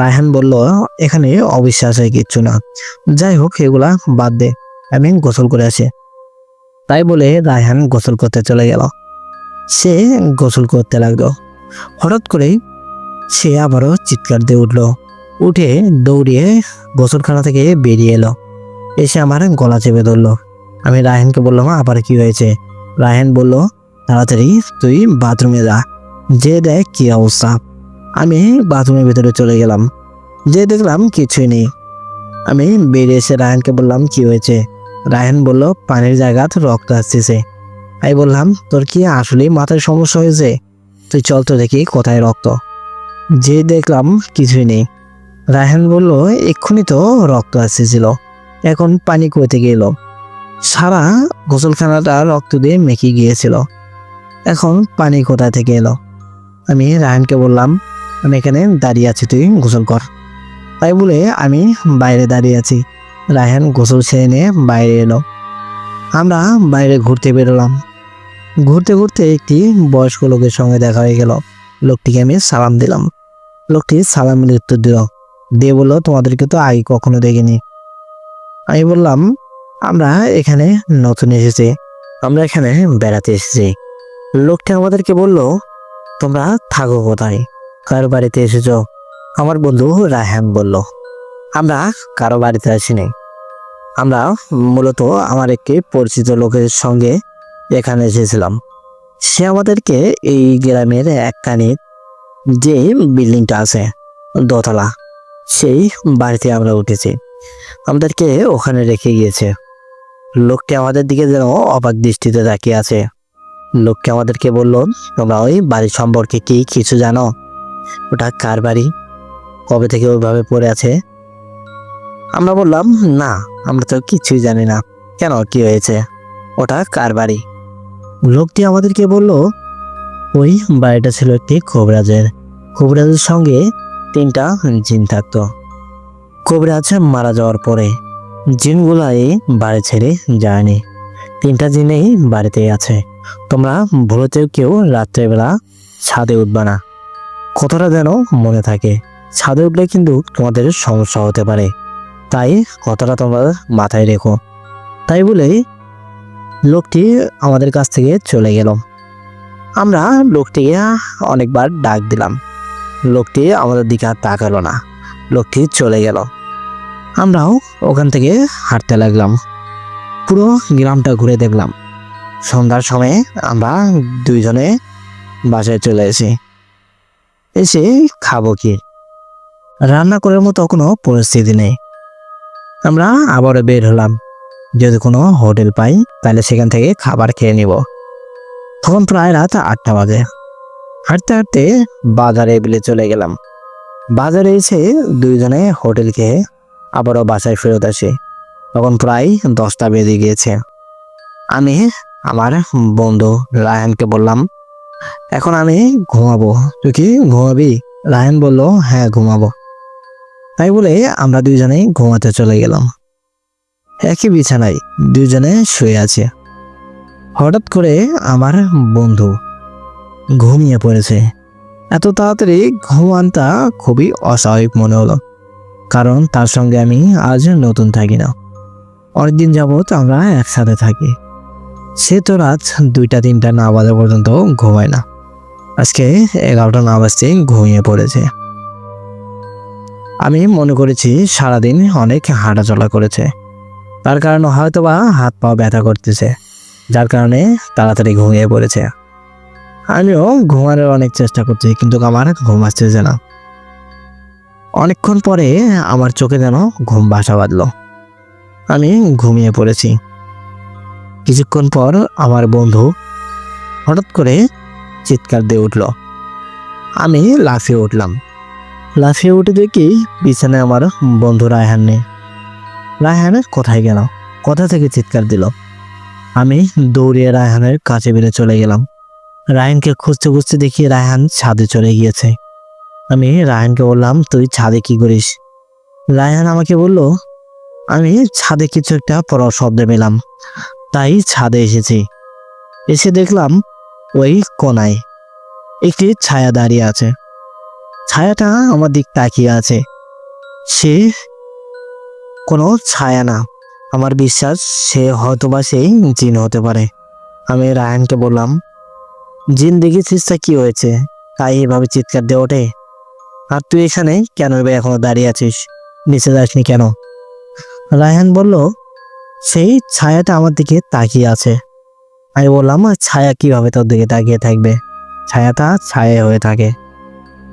রায়হান বলল এখানে অবিশ্বাসের কিচ্ছু না, যাই হোক এগুলা বাদ দে, আমি গোসল করে আসি। তাই বলে রায়হান গোসল করতে চলে গেল। সে গোসল করতে লাগলো। হঠাৎ করে সে আবারও চিৎকার দিয়ে উঠলো। উঠে দৌড়িয়ে গোসলখানা থেকে বেরিয়ে এলো, এসে আমার গলা চেপে ধরলো। আমি রায়হানকে বললাম আবার কি হয়েছে? রায়হান বলল তাড়াতাড়ি তুই বাথরুমে যা, যে দেখ কি অবস্থা। আমি বাথরুমের ভিতরে চলে গেলাম, যে দেখলাম কিছুই নেই। আমি বেরিয়ে এসে রায়হানকে বললাম কি হয়েছে? রায়হান বলল পানির জায়গাতে রক্ত আসতেছে। আমি বললাম তোর কি আসলেই মাথায় সমস্যা হয়েছে? তুই চল তো দেখি কোথায় রক্ত। যে দেখলাম কিছুই নেই। রায়হান বলল এক্ষুনি তো রক্ত আসতেছিল, এখন পানি কই থেকে এলো? সারা গোসলখানাটা রক্ত দিয়ে মেখে গিয়েছিল, এখন পানি কোথা থেকে এলো? আমি রায়হানকে বললাম আমি এখানে দাঁড়িয়ে আছি, তুই গোসল কর। তাই বলে আমি বাইরে দাঁড়িয়ে আছি। রায়হান গোসল সেরে নিয়ে বাইরে এলো। আমরা বাইরে ঘুরতে বেরোলাম। ঘুরতে ঘুরতে একটি বয়স্ক লোকের সঙ্গে দেখা হয়ে গেল। লোকটিকে আমি সালাম দিলাম। লোকটি সালামের উত্তর দিল, দিয়ে বললো তোমাদেরকে তো আগে কখনো দেখিনি। আমি বললাম আমরা এখানে নতুন এসেছি, আমরা এখানে বেড়াতে এসেছি। লোকটি আমাদেরকে বলল তোমরা থাকো কোথায়, কার বাড়িতে এসেছ? আমার বন্ধু রায়হান বলল আমরা কারো বাড়িতে আসিনি, আমরা মূলত আমার একটি পরিচিত লোকের সঙ্গে এখানে এসেছিলাম। সে আমাদেরকে এই গ্রামের একখানি যে বিল্ডিংটা আছে দোতলা, সেই বাড়িতে আমরা উঠেছি, আমাদেরকে ওখানে রেখে গিয়েছে। লোকটি আমাদের দিকে যেন অবাক দৃষ্টিতে তাকিয়ে আছে। লোকটি আমাদেরকে বলল তোমরা ওই বাড়ি সম্পর্কে কি কিছু জানো? ওটা কার বাড়ি, কবে থেকে ওইভাবে পড়ে আছে? আমরা বললাম, না, আমরা তো কিছুই জানি না। কেন, কি হয়েছে? ওটা কার বাড়ি? লোকটি আমাদেরকে বলল, ওই বাড়িটা ছিল একটি কবিরাজের। কবিরাজের সঙ্গে 3টা জিন থাকতো। কবিরাজ মারা যাওয়ার পরে জিনগুলা এই বাড়ি ছেড়ে যায়নি। 3টা জিনেই বাড়িতেই আছে। তোমরা ভুলেতেও কেউ রাত্রেবেলা ছাদে উঠবে না। কথাটা যেন মনে থাকে। ছাদে উঠলে কিন্তু তোমাদের সমস্যা হতে পারে, তাই কথাটা তোমরা মাথায় রেখো। তাই বলে লোকটি আমাদের কাছ থেকে চলে গেল। আমরা লোকটিকে অনেকবার ডাক দিলাম, লোকটি আমাদের দিকে আর তাকালো না, লোকটি চলে গেল। আমরাও ওখান থেকে হাঁটতে লাগলাম। পুরো গ্রামটা ঘুরে দেখলাম। সন্ধ্যার সময় আমরা 2জনে বাসায় চলে এসে খাবো কি, রান্না করার মতো কোনো পরিস্থিতি নেই। আমরা আবারও বের হলাম, যদি কোনো হোটেল পাই তাহলে সেখান থেকে খাবার খেয়ে নিব। তখন প্রায় রাত 8টা বাজে। হাঁটতে হাঁটতে বাজারে বিলে চলে গেলাম। বাজারে এসে 2জনে হোটেল খেয়ে আবারও বাসায় ফেরত আসি। তখন প্রায় 10টা বেজে গিয়েছে। আমি আমার বন্ধু রায়হানকে বললাম, এখন আমি ঘুমাবো, তুই কি ঘুমাবি? রায়হান বলল, হ্যাঁ ঘুমাবো। তাই বলে আমরা 2জনেই ঘুমাতে চলে গেলাম। একই বিছানায় 2জনে শুয়ে আছে। হঠাৎ করে আমার বন্ধু ঘুমিয়ে পড়েছে। এত তাড়াতাড়ি ঘুমানটা খুবই অস্বাভাবিক মনে হলো, কারণ তার সঙ্গে আমি আজ নতুন থাকি না, অনেকদিন যাবৎ আমরা একসাথে থাকি। সে তো রাত 2টা-3টা না বাজা পর্যন্ত ঘুমায় না, আজকে 11টা না বাজতে ঘুমিয়ে পড়েছে। আমি মনে করেছি সারাদিন অনেক হাঁটাচলা করেছে, তার কারণে হয়তো বা হাত পা ব্যথা করতেছে, যার কারণে তাড়াতাড়ি ঘুমিয়ে পড়েছে। আমিও ঘুমানোর অনেক চেষ্টা করছি, কিন্তু আমার ঘুম আসতেছে না। অনেকক্ষণ পরে আমার চোখে যেন ঘুম বাসা বাঁধলো। আমি ঘুমিয়ে পড়েছি। কিছুক্ষণ পর আমার বন্ধু হঠাৎ করে চিৎকার দিয়ে উঠল। আমি লাফিয়ে উঠলাম। লাফিয়ে উঠে দেখি বিছানায় আমার বন্ধু রায়হান নেই। রায়হান কোথায় গেল? কোথা থেকে চিৎকার দিল? আমি দৌড়িয়ে রায়হানের কাছে বেড়ে চলে গেলাম। রায়হানকে খুঁজতে খুঁজতে দেখি রায়হান ছাদে চলে গিয়েছে। আমি রায়হানকে বললাম, তুই ছাদে কি করিস? রায়হান আমাকে বলল, আমি ছাদে কিছু একটা পড়ার শব্দ পেলাম, তাই ছাদে এসেছি। এসে দেখলাম ওই কোনায় একটি ছায়া দাঁড়িয়ে আছে। ছায়াটা আমার দিক তাকিয়ে আছে। সে কোনো ছায়া না, আমার বিশ্বাস সে হয়তোবা সেই জিন হতে পারে। আমি রায়হানকে বললাম, জিন দেখেছিস তা কি হয়েছে? তাই এভাবে চিৎকার দিয়ে ওঠে? আর তুই এখানে কেন এখনো দাঁড়িয়ে আছিস? নিচে যাসনি কেন? রায়হান বলল, সেই ছায়াটা আমার দিকে তাকিয়ে আছে। আমি বললাম, ছায়া কিভাবে তোর দিকে তাকিয়ে থাকবে? ছায়াটা ছায়া হয়ে থাকে।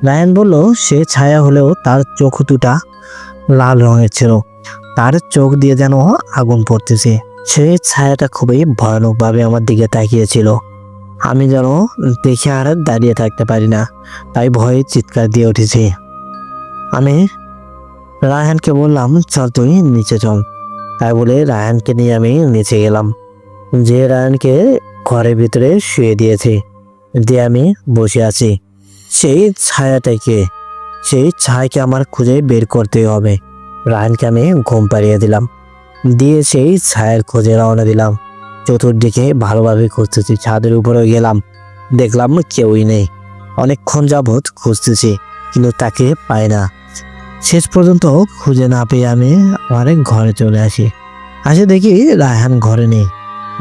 রায়হান বলল, সে ছায়া হলেও তার চোখ দুটা লাল রঙের ছিল, তার চোখ দিয়ে যেন আগুন পড়তেছে। সে ছায়াটা খুবই ভয়ানকভাবে আমার দিকে তাকিয়েছিল। আমি যেন দেখে আর দাঁড়িয়ে থাকতে পারি না, তাই ভয়ে চিৎকার দিয়ে উঠেছি। আমি রায়হানকে বললাম, চল তুই নিচে চল। তাই বলে রায়হানকে নিয়ে আমি নিচে গেলাম। যে রায়হানকে ঘরের ভিতরে শুয়ে দিয়েছি, দিয়ে আমি বসে আছি। সেই ছায়াটাকে, সেই ছায়াকে আমার খুঁজে বের করতে হবে। রায়হানকে আমি ঘুম পাড়িয়ে দিলাম, দিয়ে সেই ছায়ার খোঁজে রওনা দিলাম। চতুর্দিকে ভালোভাবে খুঁজতেছি। ছাদের উপরে গেলাম, দেখলাম কেউই নেই। অনেকক্ষণ যাবৎ খুঁজতেছি, কিন্তু তাকে পাই না। শেষ পর্যন্ত খুঁজে না পেয়ে আমি আমার ঘরে চলে আসি। দেখি রায়হান ঘরে নেই।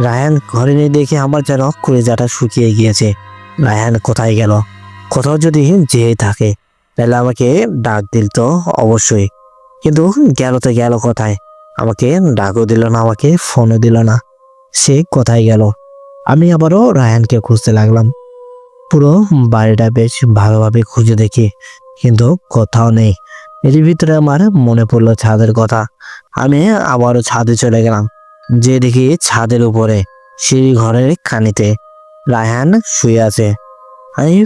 রায়হান ঘরে নেই দেখে আমার যেন কলিজাটা শুকিয়ে গিয়েছে। রায়হান কোথায় গেল? কোথাও যদি যেয়ে থাকে তাহলে আমাকে ডাক দিল তো অবশ্যই, কিন্তু গেল তো গেল কোথায়? আমাকে ডাকও দিল না, আমাকে ফোনও দিল না। সে কোথায় গেল? আমি আবারও রায়হানকে খুঁজতে লাগলাম। পুরো বাড়িটা বেশ ভালোভাবে খুঁজে দেখি, কিন্তু কোথাও নেই। এর ভিতরে আমার মনে পড়লো ছাদের কথা। আমি আবারও ছাদে চলে গেলাম, যে দেখি ছাদের উপরে সিঁড়ি ঘরের খানিতে রায়হান শুয়ে আছে। আমি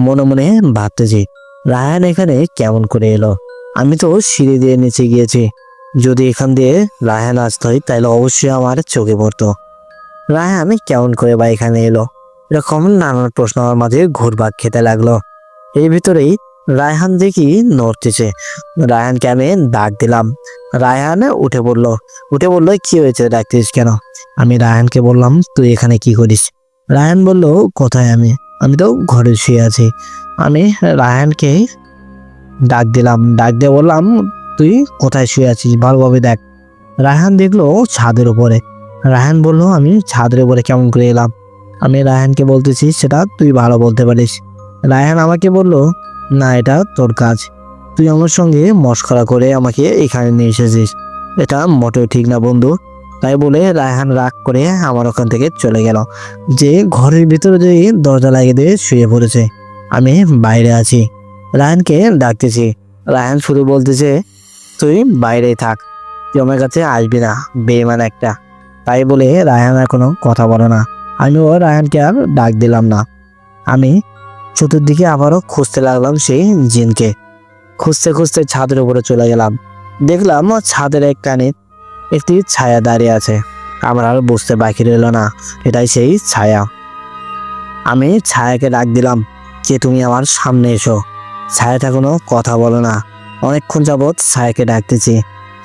মনে মনে ভাবতেছি, রায়হান এখানে কেমন করে এলো? আমি তো সিঁড়ি দিয়ে নিচে গিয়েছি, যদি এখান দিয়ে রায়হান আসতে হয় তাহলে অবশ্যই আমার চোখে পড়তো। রায়হান কেমন করে বা এখানে এলো, এরকম নানান প্রশ্ন আমার মাঝে ঘুরপাক খেতে লাগলো। এর ভিতরেই রায়হান দেখি নড়তেছে। রায়হানকে আমি ডাক দিলাম। রায়হান উঠে বললো কি হয়েছে, ডাকতিস কেন? আমি রায়হানকে বললাম তুই এখানে কি করিস? রায়হান বলল কোথায় আমি? আমি তো ঘরে শুয়ে আছি। আমি রায়হানকে ডাক দিলাম, ডাক দিয়ে বললাম তুই কোথায় শুয়ে আছিস ভালোভাবে দেখ। রায়হান দেখলো ছাদের উপরে। রায়হান বলল আমি ছাদের উপরে কেমন করে এলাম? আমি রায়হানকে বলতেছি সেটা তুই ভালো বলতে পারিস। রায়হান আমাকে বলল না, এটা তোর কাজ, তুই আমার সঙ্গে মশকরা করে আমাকে এখানে নিয়ে এসেছিস, এটা মোটেও ঠিক না বন্ধু। তাই বলে রায়হান রাগ করে আমার ওখান থেকে চলে গেল। যে ঘরের ভিতরে যে দরজা লাগিয়ে দিয়ে শুয়ে পড়েছে। আমি বাইরে আছি, রায়হানকে ডাকতেছি। রায়হান শুধু বলতেছে তুই বাইরেই থাক, তুই আমার কাছে আসবি না, বেঈমান একটা। তাই বলে রায়হান আর কোনো কথা বলে না। আমিও রায়হানকে আর ডাক দিলাম না। আমি চতুর্দিকে আবারও খুঁজতে লাগলাম সেই জিনকে। খুঁজতে খুঁজতে ছাদের উপরে চলে গেলাম। দেখলাম ছাদের এক কানে একটি ছায়া দাঁড়িয়ে আছে। আমার আর বুঝতে বাকি রইল না এটাই সেই ছায়া। আমি ছায়াকে ডাক দিলাম, যে তুমি আমার সামনে এসো। ছায়াটা কোনো কথা বলে না। অনেকক্ষণ যাবৎ ছায়াকে ডাকতেছি,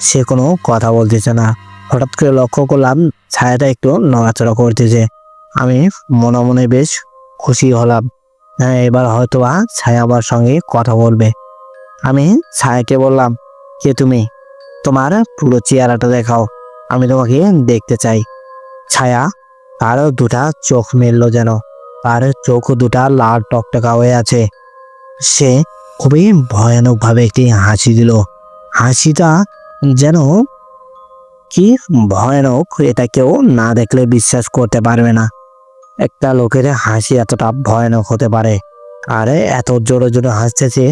সে কোনো কথা বলতেছে না। হঠাৎ করে লক্ষ্য করলাম ছায়াটা একটু নড়াচড়া করতেছে। আমি মনে মনে বেশ খুশি হলাম। হ্যাঁ, এবার হয়তোবা ছায়া আমার সঙ্গে কথা বলবে। আমি ছায়াকে বললাম, কে তুমি? তোমার পুরো চেহারাটা দেখাও, আমি তোমাকে দেখতে চাই। ছায়া তার দুটা চোখ মেললো যেন, তার চোখ দুটা লাল টকটকা হয়ে আছে। সে খুবই ভয়ানকভাবে একটি হাসি দিল। হাসিটা যেন কি ভয়ানক, এটা কেউ না দেখলে বিশ্বাস করতে পারবে না। একটা লোকের হাসি এতটা ভয়ানক হতে পারে, আর এত জোরে জোরে হাসতেছে।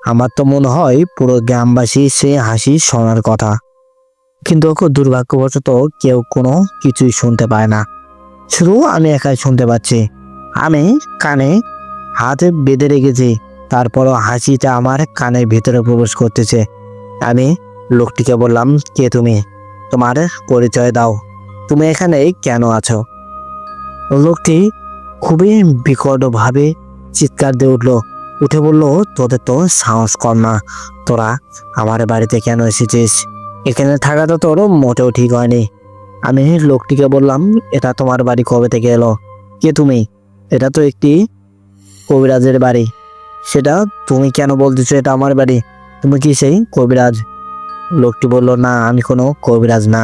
আমার তো মনে হয় পুরো গ্রামবাসী সে হাসি শোনার কথা, কিন্তু দুর্ভাগ্যবশত কেউ কোনো কিছুই শুনতে পায় না, শুধু আমি একাই শুনতে পাচ্ছি। আমি কানে হাতে বেঁধে রেখেছি, তারপরও হাসিটা আমার কানের ভিতরে প্রবেশ করতেছে। আমি লোকটিকে বললাম, কে তুমি? তোমার পরিচয় দাও, তুমি এখানে কেন আছো? লোকটি খুবই বিকটভাবে চিৎকার দিয়ে উঠে বলল, তোদের তো সাহস কম না, তোরা আমার বাড়িতে কেন এসেছিস? এখানে থাকা তো তোর মোটেও ঠিক হয়নি। আমি লোকটিকে বললাম, এটা তোমার বাড়ি কবে থেকে এলো? কে তুমি? এটা তো একটি কবিরাজের বাড়ি, সেটা তুমি কেন বলতেছো এটা আমার বাড়ি? তুমি কি সেই কবিরাজ? লোকটি বলল, না, আমি কোনো কবিরাজ না,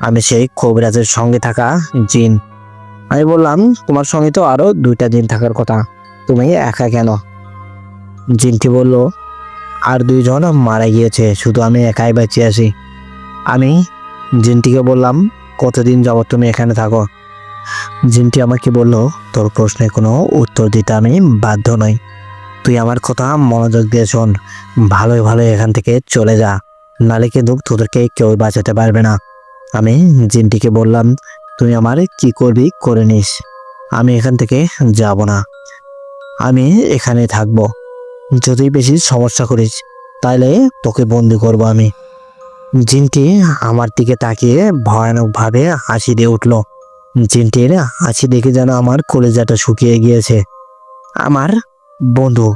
আমি সেই কবিরাজের সঙ্গে থাকা জিন। আমি বললাম, তোমার সঙ্গে তো আরো 2টা জিন থাকার কথা, তুমি একা কেন? জিনটি বলল, আর 2জন মারা গিয়েছে, শুধু আমি একাই বেঁচে আছি। আমি জিনটিকে বললাম, কতদিন যাবত তুমি এখানে থাকো? জিনটি আমাকে বলল, তোর প্রশ্নে কোনো উত্তর দিতে আমি বাধ্য নই, তুই আমার কথা মনোযোগ দিয়ে শোন, ভালোই ভালো এখান থেকে চলে যা, নালে কিন্তু তোদেরকে কেউ বাঁচাতে পারবে না। আমি জিনটিকে বললাম, তুই আমার কি করবি করে নিস, আমি এখান থেকে যাব না, আমি এখানে থাকবো। যদি বেশি সমস্যা করিস তাহলে তোকে বন্দি করব আমি। জিনটি আমার দিকে তাকিয়ে ভয়ানকভাবে হাসি দিয়ে উঠল। জিনটির হাসি দেখে যেন আমার কলিজাটা শুকিয়ে গিয়েছে। আমার বন্ধু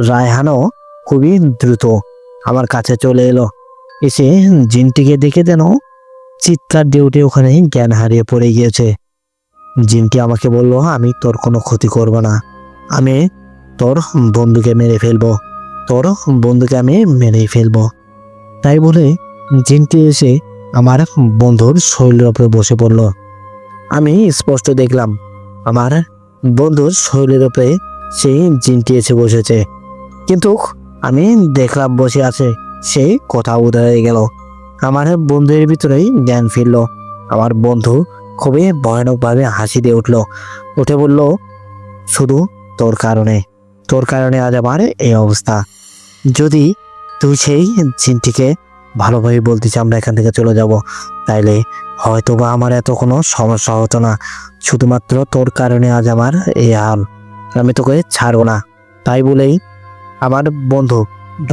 রায়হানও খুবই দ্রুত আমার কাছে চলে এলো। এসে জিনটিকে দেখে যেন চিৎকার দিয়ে উঠে ওখানে জ্ঞান হারিয়ে পড়ে গিয়েছে। জিনটি আমাকে বলল, আমি তোর কোনো ক্ষতি করব না, আমি তোর বন্ধুকে মেরে ফেলবো, তোর বন্ধুকে আমি মেরেই ফেলবো। তাই বলে জিনটি এসে আমার বন্ধুর শরীরের উপরে বসে পড়ল। আমি স্পষ্ট দেখলাম আমার বন্ধুর শরীরের উপরে সেই জিনটি এসে বসেছে, কিন্তু আমি দেখলাম বসে আছে, সে কোথাও উধারে গেল। আমার বন্ধুর ভিতরেই জ্ঞান ফিরল। আমার বন্ধু খুবই ভয়ানকভাবে হাসি দিয়ে উঠে বলল, শুধু তোর কারণে আজ আমার এই অবস্থা। যদি তুই সেই জিনটিকে ভালোভাবে বলতেছি আমরা এখান থেকে চলে যাব, তাইলে হয়তো বা আমার এত কোনো সমস্যা হতো না। শুধুমাত্র তোর কারণে আজ আমার এই হাল, আমি তোকে ছাড়বো না। তাই বলেই আমার বন্ধু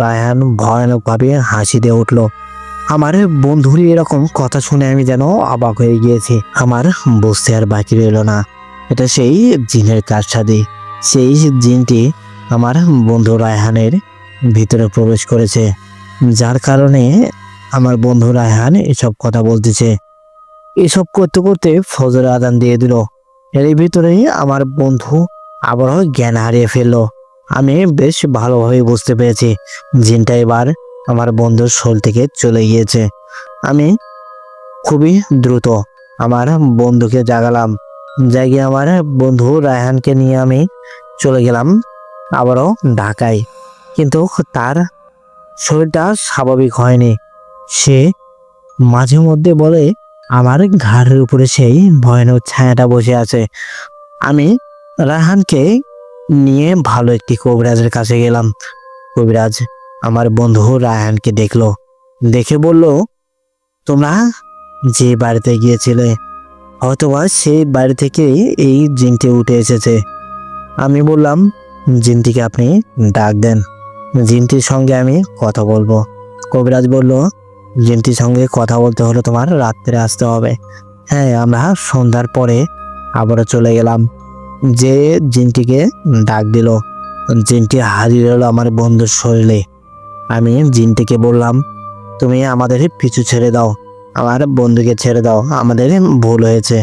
রায়হান ভয়ানকভাবে হাসি দিয়ে উঠল। আমার বন্ধুর এরকম কথা শুনে আমি যেন অবাক হয়ে গিয়েছি। আমার বুঝতে আর বাকি রইল না, এটা সেই জিনের কারসাদি। সেই জিনটি আমার বন্ধু রায়হানের ভিতরে প্রবেশ করেছে, যার কারণে আমার বন্ধু রায়হান এসব কথা বলতেছে। এসব করতে করতে ফজর আজান দিয়ে দিল। এর ভিতরেই আমার বন্ধু আবারও জ্ঞান হারিয়ে ফেললো। আমি বেশ ভালোভাবে বুঝতে পেরেছি জিনটা এবার আমার বন্ধুর শরীর থেকে চলে গিয়েছে। আমি খুবই দ্রুত আমার বন্ধুকে জাগালাম, জাগিয়ে আমার বন্ধু রায়হানকে নিয়ে আমি চলে গেলাম আবারও ঢাকায়। কিন্তু তার শরীরটা স্বাভাবিক হয়নি। সে মাঝে মধ্যে বলে আমার ঘাড়ের উপরে সেই ভয়ানক ছায়াটা বসে আছে। আমি রায়হানকে নিয়ে ভালো একটি কবিরাজের কাছে গেলাম। কবিরাজ আমার বন্ধু রায়হানকে দেখলো, দেখে বলল, তোমরা যে বাড়িতে গিয়েছিলে হয়তোবা সেই বাড়ি থেকে এই জিনটি উঠে এসেছে। আমি বললাম, জিনটিকে আপনি ডাক দেন, জিনটির সঙ্গে আমি কথা বলবো। কবিরাজ বলল, জিনটির সঙ্গে কথা বলতে হলে তোমার রাত্রে আসতে হবে। হ্যাঁ, আমরা সন্ধ্যার পরে আবারও চলে গেলাম। যে জিনটিকে ডাক দিল, জিনটি হাজির হলো আমার বন্ধুর শরীরে। আমি জিনটিকে বললাম, তুমি আমাদের পিছু ছেড়ে দাও, আমার বন্ধুকে ছেড়ে দাও, আমাদের ভুল হয়েছে।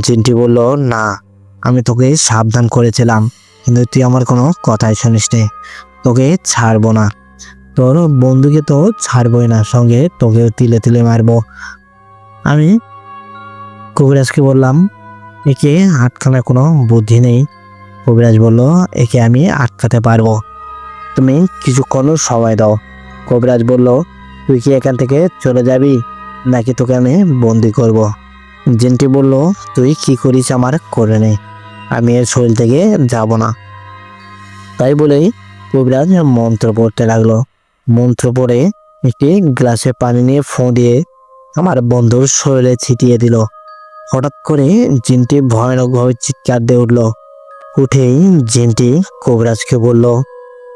জিনটি বলল, না, আমি তোকে সাবধান করেছিলাম, কিন্তু তুই আমার কোনো কথাই শুনিস নি, তোকে ছাড়বো না। তোর বন্ধুকে তো ছাড়বই না, সঙ্গে তোকেও তিলে তিলে মারবো। আমি কবিরাজকে বললাম, একে আটকানোর কোনো বুদ্ধি নেই। কবিরাজ বলল, একে আমি আটকাতে পারবো, তুমি কিছুক্ষণ সময় দাও। কবিরাজ বলল, তুই কি এখান থেকে চলে যাবি নাকি তোকে আমি বন্দি করব? জিনটি বলল, তুই কি করিস আমার করে নে, আমি এর শরীর থেকে যাব না। তাই বলেই কবিরাজ মন্ত্র পড়তে লাগলো। মন্ত্র পড়ে একটি গ্লাসে পানি নিয়ে ফোঁ দিয়ে আমার বন্ধুর শরীরে ছিটিয়ে দিল। হঠাৎ করে জিনটি ভয়ানকভাবে চিৎকার দিয়ে উঠল। উঠেই জিনটি কবিরাজকে বলল,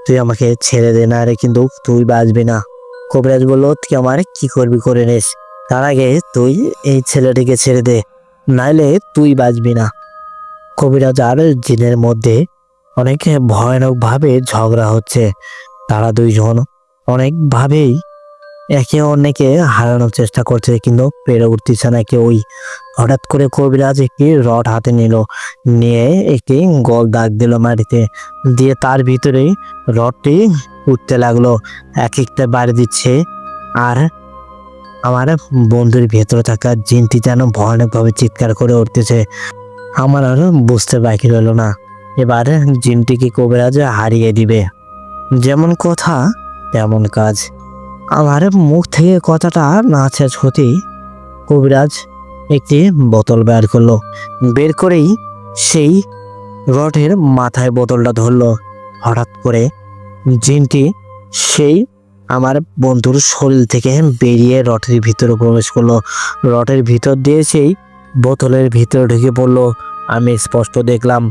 তুই আমাকে ছেড়ে দে, না রে কিন্তু তুই বাঁচবি না। কবিরাজ বলল, তুই আমার কি করবি করে নিস, তার আগে তুই এই ছেলেটিকে ছেড়ে দে, নাইলে তুই বাঁচবি না। কবিরাজ আর জিনের মধ্যে অনেক ভয়ানকভাবে ঝগড়া হচ্ছে। তারা দুইজন অনেকভাবেই একে অন্যকে হারানোর চেষ্টা করছে, কিন্তু পেরে উঠতেছে না কেউই। হঠাৎ করে কবিরাজ একটি রড হাতে নিল, নিয়ে একটি গোল দাগ দিল মাটিতে, দিয়ে তার ভিতরেই রডটি উঠতে লাগলো, এক একটা বাড়ি দিচ্ছে। আর আমার বন্ধুর ভেতরে থাকা জিনটি যেন ভয়ানকভাবে চিৎকার করে উঠতেছে। আমার আর বুঝতে বাকি রইল না, এবার জিনটিকে কবিরাজ হারিয়ে দিবে। যেমন কথা তেমন কাজ। আমার মুখ থেকে কথাটা না শেষ হতেই কবিরাজ একটি বোতল বের করলো, বের করেই সেই রডের মাথায় বোতলটা ধরলো। হঠাৎ করে জিনটি সেই আমার বন্ধুর শরীর থেকে বেরিয়ে রডের ভিতরে প্রবেশ করলো। রডের ভিতর দিয়ে সেই বোতলের ভিতরে ঢুকে পড়লো। আমি স্পষ্ট দেখলাম।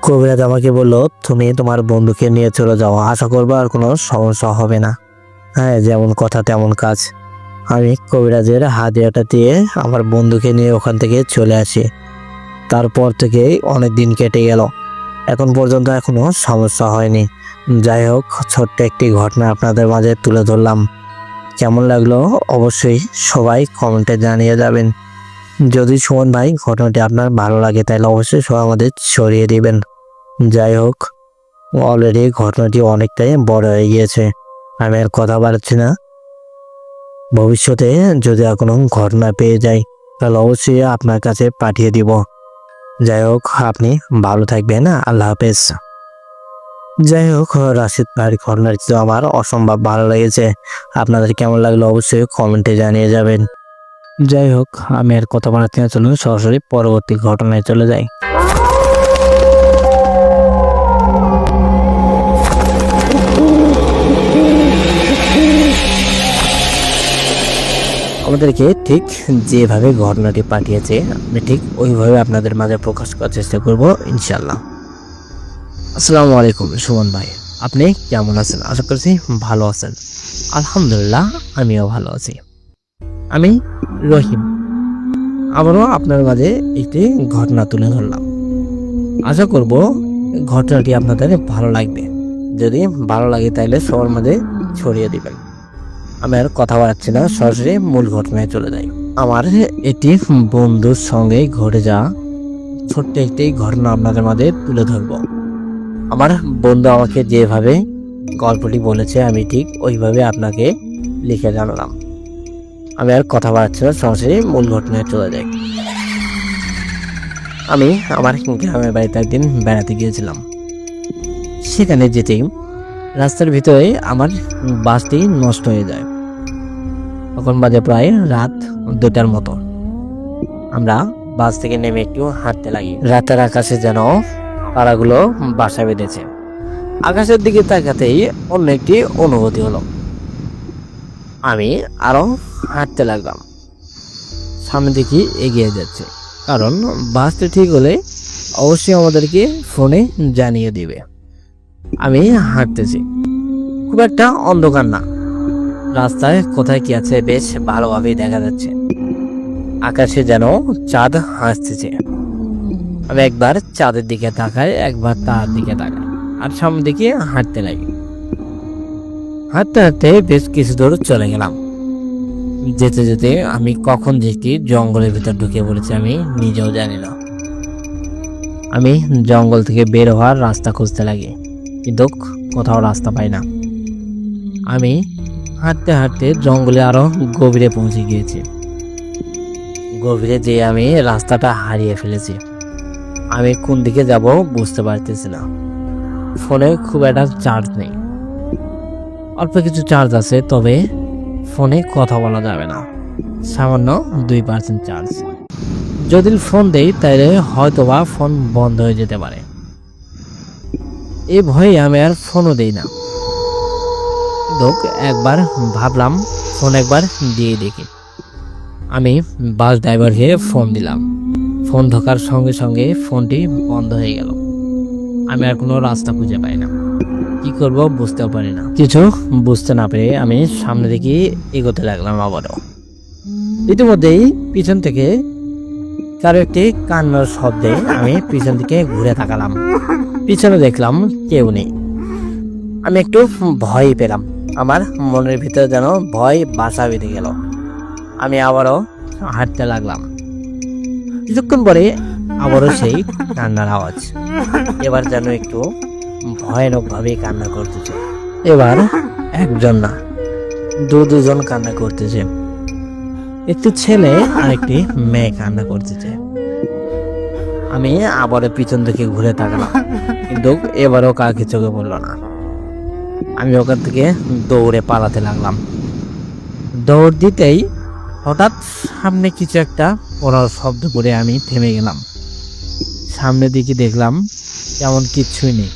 কবিরাজ আমাকে বলল, তুমি তোমার বন্ধুকে নিয়ে চলে যাও, আশা করবো আর কোনো সমস্যা হবে না। হ্যাঁ, যেমন কথা তেমন কাজ। আমি কবিরাজের হাতিয়াটা দিয়ে আমার বন্ধুকে নিয়ে ওখান থেকে চলে আসি। তারপর থেকে অনেক দিন কেটে গেল, এখন পর্যন্ত এখনো সমস্যা হয়নি। যাই হোক, ছোট্ট একটি ঘটনা আপনাদের মাঝে তুলে ধরলাম। কেমন লাগলো অবশ্যই সবাই কমেন্টে জানিয়ে যাবেন। যদি সুমন ভাই ঘটনাটি আপনার ভালো লাগে তাহলে অবশ্যই সবাই আমাদের ছড়িয়ে দিবেন। যাই হোক, অলরেডি ঘটনাটি অনেকটাই বড় হয়ে গিয়েছে, আমি আর কথা বাড়াচ্ছি না। ভবিষ্যতে যদি আর কোনো ঘটনা পেয়ে যাই তাহলে অবশ্যই আপনার কাছে পাঠিয়ে দিব। যাই হোক, আপনি ভালো থাকবেন, আল্লাহ হাফেজ। যাই হোক, রাশিদ ভাইয়ের ঘটনাটি তো আমার অসম্ভব ভালো লেগেছে। আপনাদের কেমন লাগলো অবশ্যই কমেন্টে জানিয়ে যাবেন। যাই হোক, আমি আর কথা বাড়াতে না, চলুন সরাসরি পরবর্তী ঘটনায় চলে যাই। আমাদেরকে ঠিক যেভাবে ঘটনাটি পাঠিয়েছে আমি ঠিক ওইভাবে আপনাদের মাঝে প্রকাশ করার চেষ্টা করব ইনশাল্লাহ। আসসালামু আলাইকুম সুমন ভাই, আপনি কেমন আছেন? আশা করছি ভালো আছেন। আলহামদুলিল্লাহ, আমিও ভালো আছি। আমি রহিম আবারও আপনার মাঝে একটি ঘটনা তুলে ধরলাম। আশা করব ঘটনাটি আপনাদের ভালো লাগবে। যদি ভালো লাগে তাহলে সবার মাঝে ছড়িয়ে দিবেন। আমি আর কথা বাড়াচ্ছি না, সরাসরি মূল ঘটনায় চলে যাই। আমার এটি বন্ধুর সঙ্গে ঘটে যাওয়া ছোট্ট একটি ঘটনা আপনাদের মাঝে তুলে ধরব। আমার বন্ধু আমাকে যেভাবে গল্পটি বলেছে আমি ঠিক ওইভাবে আপনাকে লিখে জানালাম। আমি আর কথা বাড়াচ্ছি না, সরাসরি মূল ঘটনায় চলে যাই। আমি আমার গ্রামের বাড়িতে একদিন বেড়াতে গিয়েছিলাম। সেখানে যেতেই রাস্তার ভিতরে আমার বাসটি নষ্ট হয়ে যায়। তখন বাজে প্রায় রাত 2টার মতো। আমরা বাস থেকে নেমে একটু হাঁটতে লাগি। রাতের আকাশে যেন তারাগুলো বাসা বেঁধেছে। আকাশের দিকে তাকাতেই অন্য একটি অনুভূতি হলো। আমি আরো হাঁটতে লাগলাম। সামনের দিকে এগিয়ে যাচ্ছে, কারণ বাসটি ঠিক হলে অবশ্যই আমাদেরকে ফোনে জানিয়ে দিবে। আমি হাঁটতেছি, খুব একটা অন্ধকার না, রাস্তায় কোথায় কি আছে বেশ ভালোভাবেই দেখা যাচ্ছে। আকাশে যেন চাঁদ হাসতেছে। আমি একবার চাঁদের দিকে তাকাই, একবার তার দিকে তাকাই, আর সামনের দিকে হাঁটতে লাগি। হাঁটতে হাঁটতে বেশ কিছু দূর চলে গেলাম। যেতে যেতে আমি কখন যে একটি জঙ্গলের ভিতর ঢুকে পড়েছি আমি নিজেও জানি না। আমি জঙ্গল থেকে বের হওয়ার রাস্তা খুঁজতে লাগি, কিন্তু কোথাও রাস্তা পাই না। আমি হাঁটতে হাঁটতে জঙ্গলে আরো গভীরে পৌঁছে গিয়েছি। গভীরে যেয়ে আমি রাস্তাটা হারিয়ে ফেলেছি। আমি কোন দিকে যাব বুঝতে পারতেছি না। ফোনে খুব একটা চার্জ নেই, অল্প কিছু চার্জ আছে, তবে ফোনে কথা বলা যাবে না, সামান্য 2% চার্জ। যদি ফোন দেই তাহলে হয়তোবা ফোন বন্ধ হয়ে যেতে পারে। এই ভয়ে আমি আর ফোনও দেই না। একবার ভাবলাম ফোন একবার দিয়ে দেখি। আমি বাস ড্রাইভারকে ফোন দিলাম। ফোন ঢোকার সঙ্গে সঙ্গে ফোনটি বন্ধ হয়ে গেল। আমি আর কোনো রাস্তা খুঁজে পাই না, কি করব বুঝতেও পারি না। কিছু বুঝতে না পেরে আমি সামনে দিকে এগোতে লাগলাম। আবারও ইতিমধ্যেই পিছন থেকে কারো একটি কান্নার শব্দে আমি পিছন দিকে ঘুরে তাকালাম। পিছনে দেখলাম কেউ নেই। আমি একটু ভয় পেলাম। আমার মনের ভিতরে যেন ভয় বাসা বেঁধে গেল। আমি আবারও হাঁটতে লাগলাম। কিছুক্ষণ পরে আবারও সেই কান্নার আওয়াজ। এবার যেন একটু ভয়ানক ভাবে কান্না করতেছে। এবার একজন না, দুজন কান্না করতেছে। একটি ছেলে আর একটি মেয়ে কান্না করতেছে। আমি আবারও পিছন থেকে ঘুরে তাকালাম, কিন্তু এবারও কাউকে চোখে পড়লো না। আমি ওখান থেকে দৌড়ে পালাতে লাগলাম। দৌড় দিতেই হঠাৎ সামনে কিছু একটা পড়ার শব্দ করে আমি থেমে গেলাম। সামনের দিকে দেখলাম তেমন কিচ্ছুই নেই।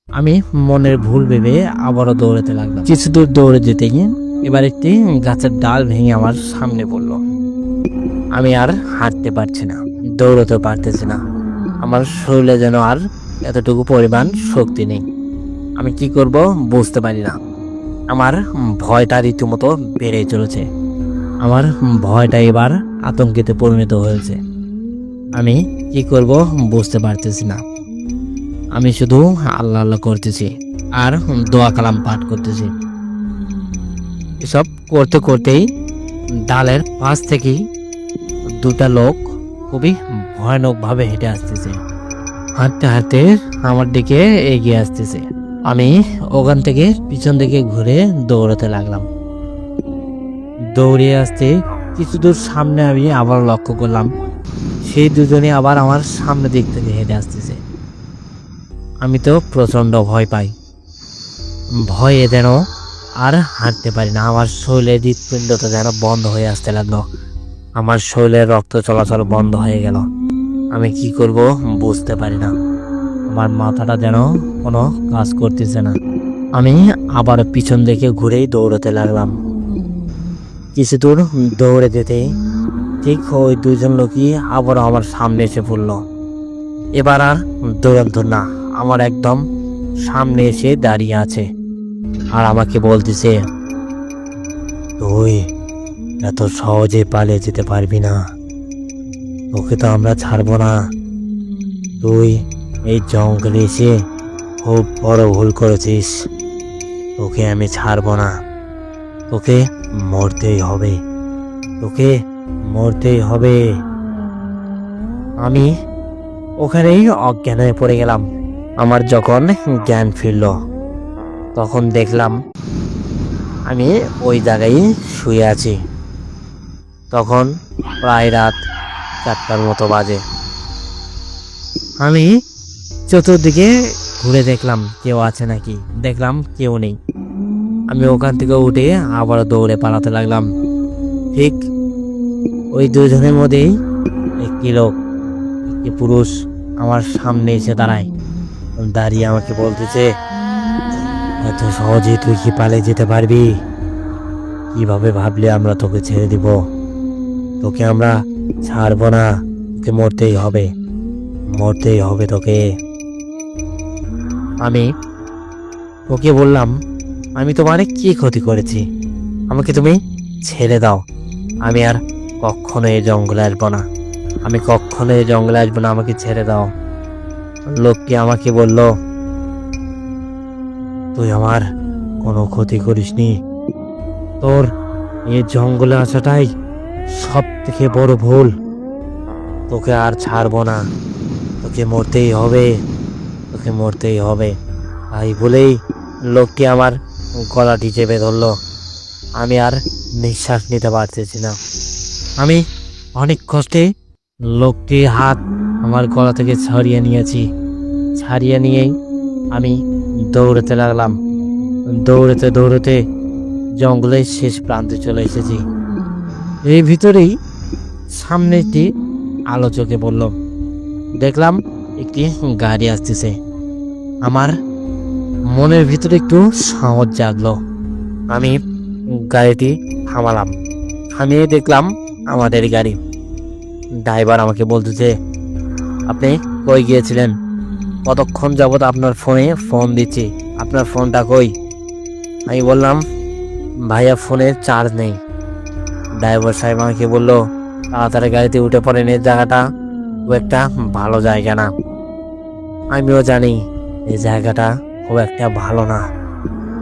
আমি মনের ভুল ভেবে আবারও দৌড়াতে লাগলাম। কিছু দূর দৌড়ে যেতে গিয়ে এবার একটি গাছের ডাল ভেঙে আমার সামনে পড়লো। আমি আর হাঁটতে পারছি না, দৌড়াতে পারতেছি না। আমার শরীরে যেন আর এতটুকু পরিমাণ শক্তি নেই। আমি কি করব বুঝতে পারি না। আমার ভয়টা রীতিমতো বেড়ে চলেছে। আমার ভয়টা এবার আতঙ্কিতে পরিণত হয়েছে। আমি কি করব বুঝতে পারতেছি না। আমি শুধু আল্লাহ আল্লাহ করতেছি আর দোয়া কালাম পাঠ করতেছি। এসব করতে করতেই ডালের পাশ থেকেই দুটা লোক খুবই ভয়ানকভাবে হেঁটে আসতেছে। হাঁটতে হাঁটতে আমার দিকে এগিয়ে আসতেছে। আমি ওখান থেকে পিছন দিকে ঘুরে দৌড়াতে লাগলাম। দৌড়ে আসতে কিছু দূর সামনে আমি আবার লক্ষ্য করলাম সেই দুজনে আবার আমার সামনে দিক থেকে হেঁটে আসতেছে। আমি তো প্রচন্ড ভয় পাই। ভয়ে যেন আর হাঁটতে পারি না। আমার শরীরের হৃৎপিণ্ডটা যেন বন্ধ হয়ে আসতে লাগলো। আমার শরীরের রক্ত চলাচল বন্ধ হয়ে গেল। আমি কি করব বুঝতে পারি না। আমার মাথাটা যেন কোনো কাজ করতেছে না। আমি আবার পিছন দিকে ঘুরেই দৌড়াতে লাগলাম। কিছু দূর দৌড়ে যেতে ঠিক ওই দুজন লোকই আবার আমার সামনে এসে পড়ল। এবার আর দৌড়ান্ত না, আমার একদম সামনে এসে দাঁড়িয়ে আছে আর আমাকে বলতেছে, তুই এত সহজে পালিয়ে যেতে পারবি না। তোকে তো আমরা ছাড়বো না। তুই এই জঙ্গলে এসে খুব বড় ভুল করেছিস। তোকে আমি ছাড়বো না। তোকে মরতেই হবে। তোকে মরতেই হবে। আমি ওখানেই অজ্ঞান হয়ে পড়ে গেলাম। আমার যখন জ্ঞান ফিরল তখন দেখলাম আমি ওই জায়গায় শুয়ে আছি। তখন প্রায় রাত 4টার মতো বাজে। আমি চতুর্দিকে ঘুরে দেখলাম কেউ আছে নাকি। দেখলাম কেউ নেই। আমি ওখান থেকে উঠে আবার দৌড়ে পালাতে লাগলাম। ঠিক ওই দুজনের মধ্যেই একটি লোক, একটি পুরুষ আমার সামনে এসে দাঁড়ায়। দাঁড়িয়ে আমাকে বলতেছে, এত সহজে তুই কি পালিয়ে যেতে পারবি? কিভাবে ভাবলে আমরা তোকে ছেড়ে দিব? তোকে আমরা ছাড়বো না। তোকে মরতেই হবে, মরতেই হবে তোকে। আমি ওকে বললাম, আমি তোমার কি ক্ষতি করেছি? আমাকে তুমি ছেড়ে দাও। আমি আর কখনো এই জঙ্গলে আসবো না। আমি কখনো এই জঙ্গলে আসবো না। আমাকে ছেড়ে দাও। লোকটি আমাকে বলল, তুই আমার কোনো ক্ষতি করিসনি। তোর এই জঙ্গলে আসাটাই সব থেকে বড় ভুল। তোকে আর ছাড়বো না। তোকে মরতেই হবে। তোকে মরতেই হবে। তাই বলেই লোকটি আমার গলাটি চেপে ধরলো। আমি আর নিঃশ্বাস নিতে পারতেছি না। আমি অনেক কষ্টে লোকটির হাত আমার গলা থেকে ছাড়িয়ে নিয়েছি। ছাড়িয়ে নিয়েই আমি দৌড়াতে লাগলাম। দৌড়াতে দৌড়াতে জঙ্গলের শেষ প্রান্তে চলে এসেছি। এই ভিতরেই সামনে একটি আলো চোখে পড়ল। দেখলাম একটি গাড়ি আসতেছে। আমার মনের ভিতরে একটু সাহস জাগলো। আমি গাড়িটি থামালাম। থামিয়ে দেখলাম আমাদের গাড়ি। ড্রাইভার আমাকে বলতেছে, আপনি কই গিয়েছিলেন? কতক্ষণ যাবত আপনার ফোনে ফোন দিচ্ছি, আপনার ফোনটা কই? আমি বললাম, ভাইয়া ফোনে চার্জ নেই। ড্রাইভার সাহেব আমাকে বলল, তাড়াতাড়ি গাড়িতে উঠে পড়েন। এই জায়গাটা খুব একটা ভালো জায়গা না। আমিও জানি এই জায়গাটা খুব একটা ভালো না,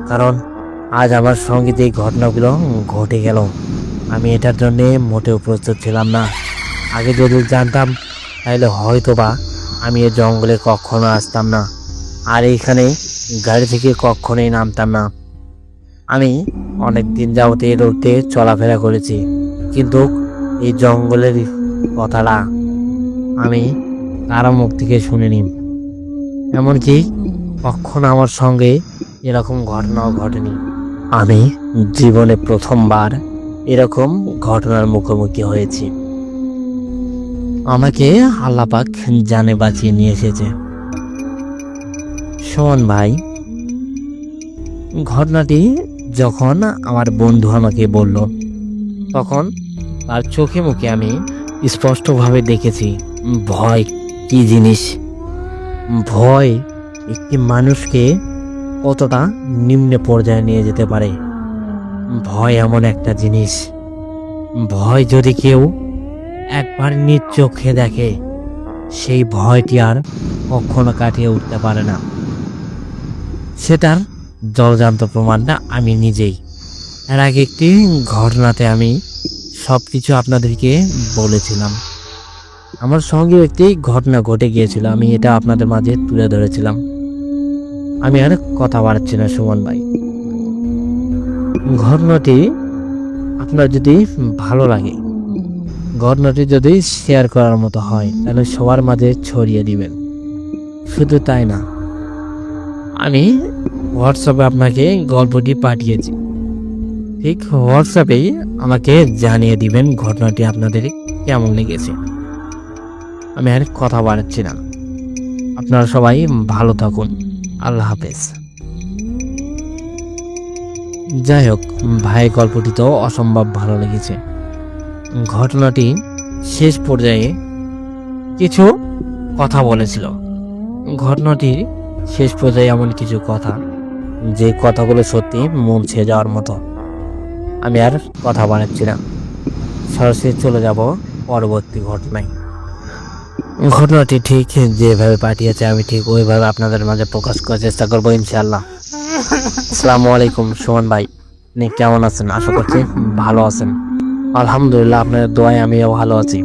কারণ আজ আমার সঙ্গে যে ঘটনাগুলো ঘটে গেল, আমি এটার জন্যে মোটেও প্রস্তুত ছিলাম না। আগে যদি জানতাম তাহলে হয়তো বা আমি এই জঙ্গলে কখনো আসতাম না, আর এইখানে গাড়ি থেকে কখনোই নামতাম না। আমি অনেক দিন যাবত এই রোডে চলাফেরা করেছি, কিন্তু এই জঙ্গলের কথাটা আমি কারো মুখ থেকে শুনিনি। এমনকি কখনো আমার সঙ্গে এরকম ঘটনাও ঘটেনি। আমি জীবনে প্রথমবার এরকম ঘটনার মুখোমুখি হয়েছি। আমাকে আল্লাহ পাক জানে বাঁচিয়ে নিয়ে এসেছে। শোন ভাই, ঘটনাটি যখন আমার বন্ধু আমাকে বলল, তখন তার চোখে মুখে আমি স্পষ্টভাবে দেখেছি ভয় কি জিনিস। ভয় একটি মানুষকে কতটা নিম্ন পর্যায়ে নিয়ে যেতে পারে। ভয় এমন একটা জিনিস, ভয় যদি কেউ একবার নিজ চোখে দেখে, সেই ভয়টি আর কখনো কাটিয়ে উঠতে পারে না। সেটার জলজান্ত প্রমাণটা আমি নিজেই। এর আগে একটি ঘটনাতে আমি সব কিছু আপনাদেরকে বলেছিলাম। আমার সঙ্গে একটি ঘটনা ঘটে গিয়েছিল, আমি এটা আপনাদের মাঝে তুলে ধরেছিলাম। আমি আর কথা বাড়াচ্ছি না সুমন ভাই। ঘটনাটি আপনার যদি ভালো লাগে, ঘটনাটি যদি শেয়ার করার মতো হয়, তাহলে সবার মাঝে ছড়িয়ে দিবেন। শুধু তাই না, আমি হোয়াটসঅ্যাপে আপনাকে গল্পটি পাঠিয়েছি। ঠিক হোয়াটসঅ্যাপেই আমাকে জানিয়ে দিবেন ঘটনাটি আপনাদের কেমন লেগেছে। আমি আর কথা বাড়াচ্ছি না। আপনারা সবাই ভালো থাকুন। আল্লাহ হাফেজ। যাই হোক, ভাই গল্পটি তো অসম্ভব ভালো লেগেছে। ঘটনাটি শেষ পর্যায়ে কিছু কথা বলেছিল। ঘটনাটির শেষ পর্যায়ে এমন কিছু কথা, যে কথাগুলো সত্যি মন ছুঁয়ে যাওয়ার মতো। আমি আর কথা বাড়াচ্ছি না। সরাসরি চলে যাব পরবর্তী ঘটনায়। ঘটনাটি ঠিক যেভাবে পাঠিয়েছে আমি ঠিক ওইভাবে আপনাদের মাঝে প্রকাশ করার চেষ্টা করবো ইনশাআল্লাহ। আসসালামু আলাইকুম সুমন ভাই, আপনি কেমন আছেন? আশা করছি ভালো আছেন। আলহামদুলিল্লাহ, আপনাদের দোয়ায় আমিও ভালো আছি।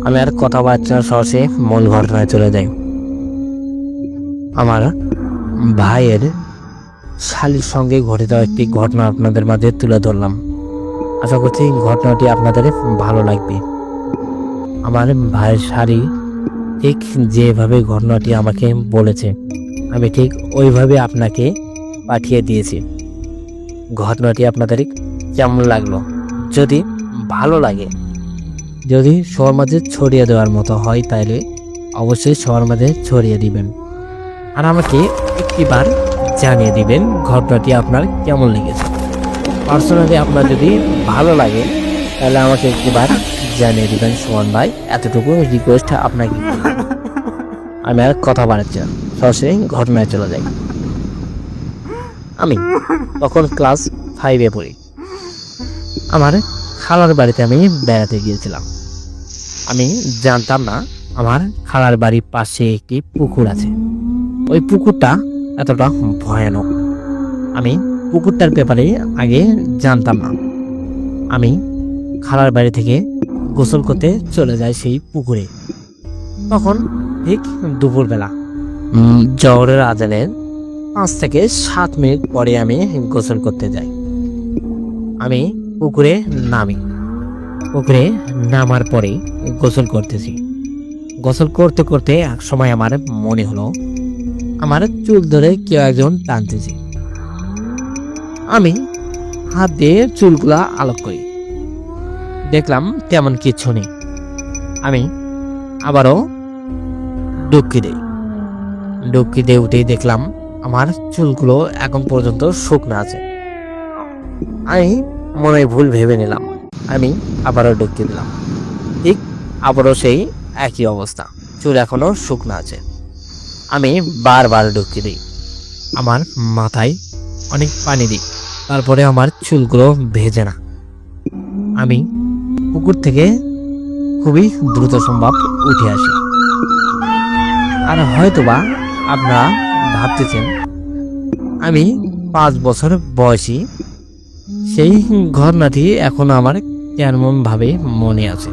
আমি আর কথা বাড়ছি না, সরাসরি মূল ঘটনায় চলে যাই। আমার ভাইয়ের শালির সঙ্গে ঘটিত একটি ঘটনা আপনাদের মাঝে তুলে ধরলাম। আশা করছি ঘটনাটি আপনাদের ভালো লাগবে। আমার ভাইয়ের শাড়ি ঠিক যেভাবে ঘটনাটি আমাকে বলেছে আমি ঠিক ওইভাবে আপনাকে পাঠিয়ে দিয়েছি। ঘটনাটি আপনাদের কেমন লাগলো? যদি ভালো লাগে, যদি সবার মাঝে ছড়িয়ে দেওয়ার মতো হয়, তাইলে অবশ্যই সবার মাঝে ছড়িয়ে দিবেন। আর আমাকে একটিবার জানিয়ে দিবেন ঘটনাটি আপনার কেমন লেগেছে। পার্সোনালি আপনার যদি ভালো লাগে তাহলে আমাকে একটিবার জানিয়ে দিবেন সুমন ভাই, এতটুকু রিকোয়েস্ট আপনাকে করলাম। আমি আর কথা বাড়াচ্ছি না, সরাসরি ঘটনায় চলে যাই। আমি তখন ক্লাস 5-এ পড়ি। আমার খালার বাড়িতে আমি বেড়াতে গিয়েছিলাম। আমি জানতাম না আমার খালার বাড়ির পাশে একটি পুকুর আছে। ওই পুকুরটা এতটা ভয়ানক, আমি পুকুরটার ব্যাপারে আগে জানতাম না। আমি খালার বাড়ি থেকে গোসল করতে চলে যাই সেই পুকুরে। তখন ঠিক দুপুরবেলা জহরের আজানের 5 থেকে 7 মিনিট পরে আমি গোসল করতে যাই। আমি পুকুরে নামি। পুকুরে নামার পরে গোসল করতেছি। গোসল করতে করতে এক সময় আমার মনে হলো আমার চুল ধরে কেউ একজন টানতেছে। আমি হাত দিয়ে চুলগুলা আলোক করি, দেখলাম তেমন কিছু নেই। আমি আবারও ডুবকি দিই। ডুবকি দিয়ে উঠেই দেখলাম আমার চুলগুলো এখন পর্যন্ত শুকনো আছে। আমি মনে ভুল ভেবে নিলাম, আমি আবারও ডুবকি দিলাম। ঠিক আবারও সেই একই অবস্থা, চুল এখনো শুকনো আছে। আমি বারবার ডুবকি দিই, আমার মাথায় অনেক পানি দিই, তারপরে আমার চুলগুলো ভেজে না। আমি পুকুর থেকে খুবই দ্রুত সম্ভব উঠে আসি। আর হয়তোবা আপনারা ভাবতেছেন আমি 5 বছর বয়সী, সেই ঘটনাটি এখন আমার কেমন ভাবে মনে আছে।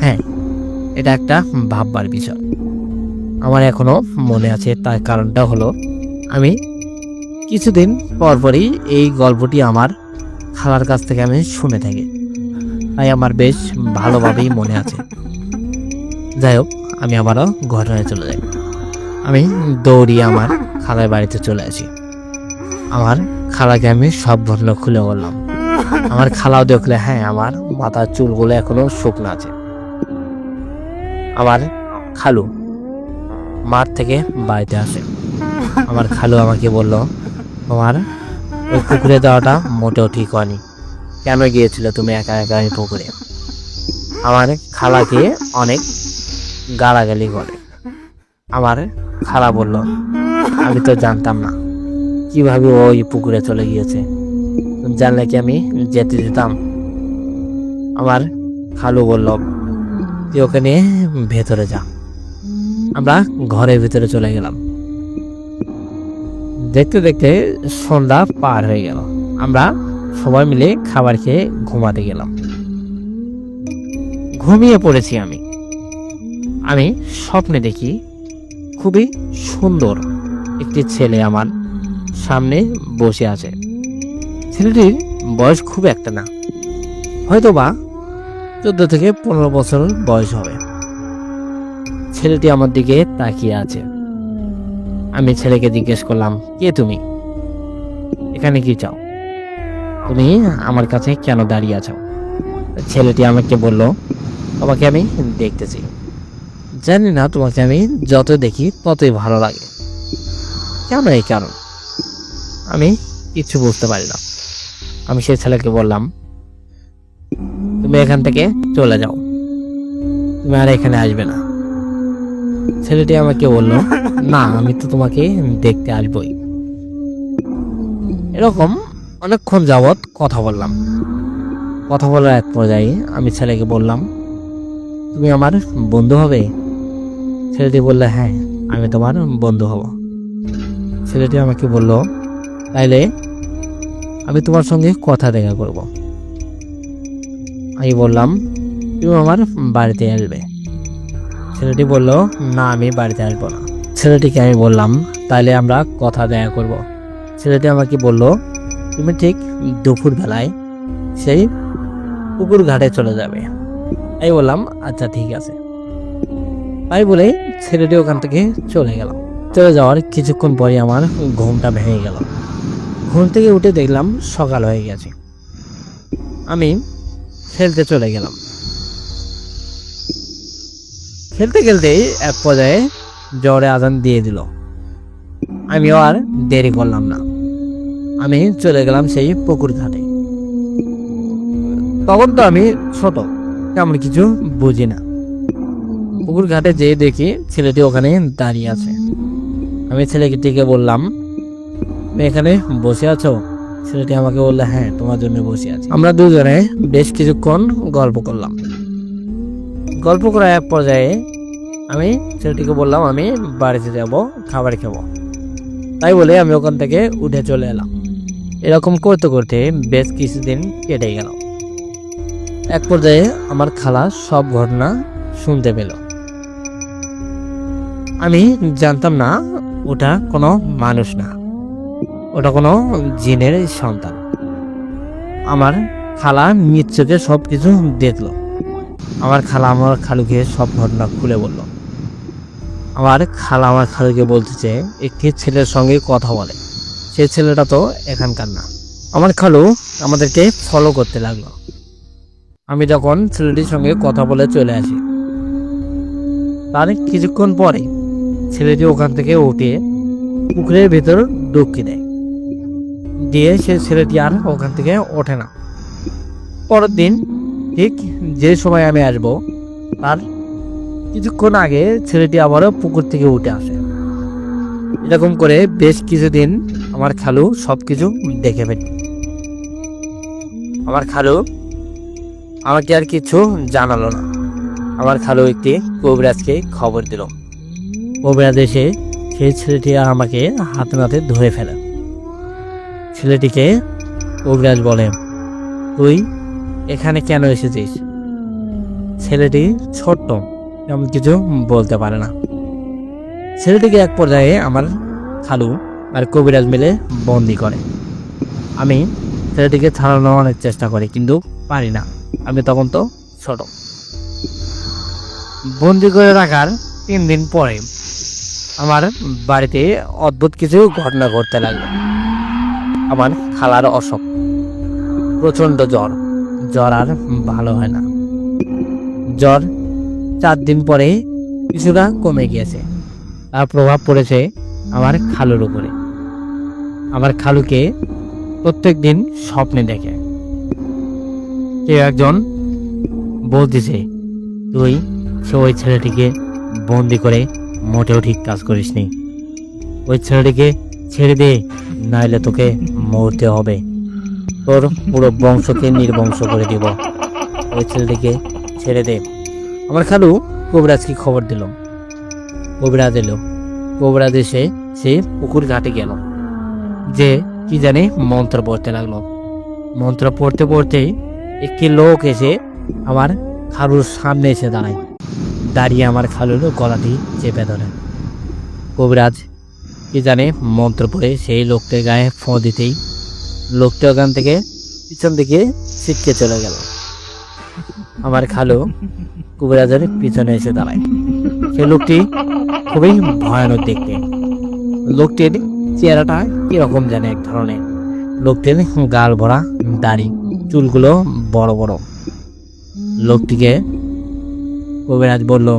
হ্যাঁ, এটা একটা ভাববার বিষয়। আমার এখনো মনে আছে, তার কারণটা হলো আমি কিছুদিন পরপরই এই গল্পটি আমার খালার কাছ থেকে আমি শুনে থাকি, তাই আমার বেশ ভালোভাবেই মনে আছে। যাই হোক, আমি আবারও ঘটনায় চলে যাই। আমি দৌড়িয়ে আমার খালার বাড়িতে চলে আসি। আমার খালাকে আমি সব ঘটনা খুলে বললাম। আমার খালাও দেখলে হ্যাঁ, আমার মাথার চুলগুলো এখনো শুকনো আছে। আমার খালু মাঠ থেকে বাড়িতে আসে। আমার খালু আমাকে বলল, তোমার ওই পুকুরে যাওয়াটা মোটেও ঠিক হয়নি। কেন গিয়েছিল তুমি একা একা ওই পুকুরে? আমার খালাকে অনেক গালাগালি করে। আমার খালা বলল, আমি তো জানতাম না কিভাবে ওই পুকুরে চলে গিয়েছে, জানলে কি আমি যেতে দিতাম? আমার খালু বলল, তুই ওকে নিয়ে ভেতরে যা। আমরা ঘরের ভিতরে চলে গেলাম। দেখতে দেখতে সন্ধ্যা পার হয়ে গেল। আমরা সবাই মিলে খাবার খেয়ে ঘুমাতে গেলাম। ঘুমিয়ে পড়েছি আমি। আমি স্বপ্নে দেখি খুবই সুন্দর একটি ছেলে আমার সামনে বসে আছে। ছেলেটির বয়স খুব একটা না, হয়তোবা 14 থেকে 15 বছর বয়স হবে। ছেলেটি আমার দিকে তাকিয়ে আছে। আমি ছেলেকে জিজ্ঞেস করলাম, কে তুমি? এখানে কি চাও? তুমি আমার কাছে কেন দাঁড়িয়ে আছো? ছেলেটি আমাকে বলল, তোমাকে আমি দেখতেছি। জানি না, তোমাকে আমি যত দেখি ততই ভালো লাগে। কেন এই কারণ? আমি কিছু বুঝতে পারি না। আমি সেই ছেলেকে বললাম, তুমি এখান থেকে চলে যাও, তুমি আর এখানে আসবে না। ছেলেটি আমাকে বলল, না, আমি তো তোমাকে দেখতে আসবই। এরকম অনেকক্ষণ যাবৎ কথা বললাম। কথা বলার এক পর্যায়ে আমি ছেলেকে বললাম, তুমি আমার বন্ধু হবে? ছেলেটি বলল, হ্যাঁ আমি তোমার বন্ধু হব। ছেলেটি আমাকে বলল, তাইলে আমি তোমার সঙ্গে কথা দেখা করব। আমি বললাম, তুমি আমার বাড়িতে আসবে। ছেলেটি বলল, না আমি বাড়িতে আসবো না। ছেলেটিকে আমি বললাম, তাইলে আমরা কথা দেখা করব। ছেলেটি আমাকে বলল, তুমি ঠিক দুপুর বেলায় সেই পুকুর ঘাটে চলে যাবে। আমি বললাম, আচ্ছা ঠিক আছে। তাই বলে ছেলেটি ওখান থেকে চলে গেল। চলে যাওয়ার কিছুক্ষণ পরে আমার ঘুমটা ভেঙে গেল। ঘুম থেকে উঠে দেখলাম সকাল হয়ে গেছে। আমি খেলতে চলে গেলাম। খেলতে খেলতে এক পর্যায়ে জোরে আজান দিয়ে দিল। আমিও আর দেরি করলাম না, আমি চলে গেলাম সেই পুকুর ঘাটে। তখন তো আমি ছোট, তেমন কিছু বুঝি না। পুকুর ঘাটে যেয়ে দেখি ছেলেটি ওখানে দাঁড়িয়ে আছে। আমি ছেলেটিকে বললাম, তুমি এখানে বসে আছো? ছেলেটি আমাকে বললো, হ্যাঁ তোমার জন্য বসে আছি। আমরা দুজনে বেশ কিছুক্ষণ গল্প করলাম। গল্প করার এক পর্যায়ে আমি ছেলেটিকে বললাম, আমি বাড়িতে যাব, খাবার খাবো। তাই বলে আমি ওখান থেকে উঠে চলে এলাম। এরকম করতে করতে বেশ কিছুদিন কেটে গেল। এক পর্যায়ে আমার খালা সব ঘটনা শুনতে পেল। আমি জানতাম না ওটা কোনো মানুষ না, ওটা কোনো জিনের সন্তান। আমার খালা নিজ চোখে সব কিছু দেখলো। আমার খালা আমার খালুকে সব ঘটনা খুলে বলল। আমার খালা আমার খালুকে বলতেছে একটি ছেলের সঙ্গে কথা বলে, সে ছেলেটা তো এখানকার না। আমার খালু আমাদেরকে ফলো করতে লাগলো। আমি যখন ছেলেটির সঙ্গে কথা বলে চলে আসি, তার কিছুক্ষণ পরে ছেলেটি ওখান থেকে উঠে পুকুরের ভেতর ডুবকি দেয়, দিয়ে সে ছেলেটি আর ওখান থেকে ওঠে না। পরের দিন ঠিক যে সময় আমি আসবো তার কিছুক্ষণ আগে ছেলেটি আবারও পুকুর থেকে উঠে আসে। এরকম করে বেশ কিছুদিন আমার খালু সবকিছু দেখে ফেলে। আমার খালু আমাকে আর কিছু জানালো না। আমার খালু একটি কবিরাজকে খবর দিল। কবিরাজ এসে সেই ছেলেটি আর আমাকে হাতে নাতে ধরে ফেলে। ছেলেটিকে কবিরাজ বলে, তুই এখানে কেন এসেছিস? ছেলেটি ছোট্ট, এমন কিছু বলতে পারে না। ছেলেটিকে এক পর্যায়ে আমার খালু আর কবিরাজ মিলে বন্দি করে। আমি ছেলেটিকে ছাড়ানোর অনেক চেষ্টা করি, কিন্তু পারি না, আমি তখন তো ছোট। বন্দি করে রাখার 3 দিন পরে আমার বাড়িতে অদ্ভুত কিছু ঘটনা ঘটতে লাগলো। আমার খালার অসুখ, প্রচণ্ড জ্বর আর ভালো হয় না। জ্বর 4 দিন পরে কিছুটা কমে গিয়েছে। তার প্রভাব পড়েছে আমার খালুর উপরে। আমার খালুকে প্রত্যেক দিন স্বপ্নে দেখে কেউ একজন বলতেছে, তুই ওই ছেলেটিকে বন্দি করে মোটেও ঠিক কাজ করিসনি। ওই ছেলেটিকে ছেড়ে দে, নাইলে তোকে মরতে হবে, তোর পুরো বংশকে নির্বংশ করে দিব। ওই ছেলেটিকে ছেড়ে দে। আমার খালু কবিরাজকে খবর দিল। কবিরাজ এলো। কবিরাজ এসে সে পুকুর ঘাটে গেল, যে কি জানে মন্ত্র পড়তে লাগলো। মন্ত্র পড়তে পড়তেই একটি লোক এসে আমার খালুর সামনে এসে দাঁড়ায়। দাঁড়িয়ে আমার খালুর গলাটি চেপে ধরে। কবিরাজ কি জানে মন্ত্র পড়ে সেই লোকটির গায়ে ফোঁ দিতেই লোকটি ওখান থেকে পিছন দিকে ছিটকে চলে গেল। আমার খালু কবিরাজের পিছনে এসে দাঁড়ায়। সে লোকটি খুবই ভয়ানক দেখতে। লোকটির চেহারাটা কিরকম জানে এক ধরনের। লোকটির গাল ভরা দাড়ি, চুলগুলো বড় বড়। লোকটিকে কবিরাজ বলল,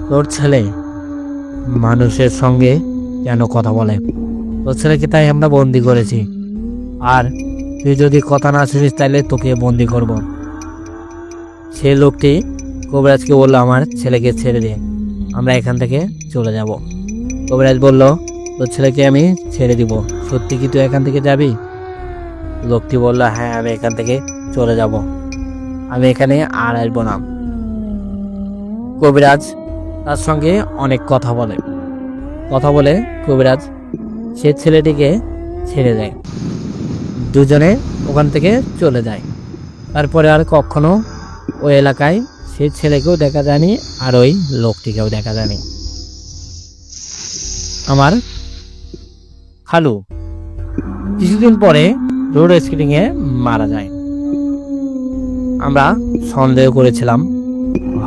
তোর ছেলে মানুষের সঙ্গে কেন কথা বলে? তোর ছেলেকে তাই আমরা বন্দি করেছি, আর তুই যদি কথা না শুনিস তাহলে তোকে বন্দি করব। সে লোকটি কবিরাজকে বলল, আমার ছেলেকে ছেড়ে দে, আমরা এখান থেকে চলে যাব। কবিরাজ বলল, তোর ছেলেকে আমি ছেড়ে দিব, সত্যি কি তুই এখান থেকে যাবি? লোকটি বলল, হ্যাঁ আমি এখান থেকে চলে যাব, আমি এখানে আর আসবো না। কবিরাজ তার সঙ্গে অনেক কথা বলে কবিরাজ সে ছেলেটিকে ছেড়ে দেয়। দুজনে ওখান থেকে চলে যায়। তারপরে আর কখনো ওই এলাকায় সেই ছেলেকেও দেখা যায়নি, আর ওই লোকটিকেও দেখা যায়নি। আমার খালু কিছুদিন পরে রোড স্কিডিংয়ে মারা যায়। আমরা সন্দেহ করেছিলাম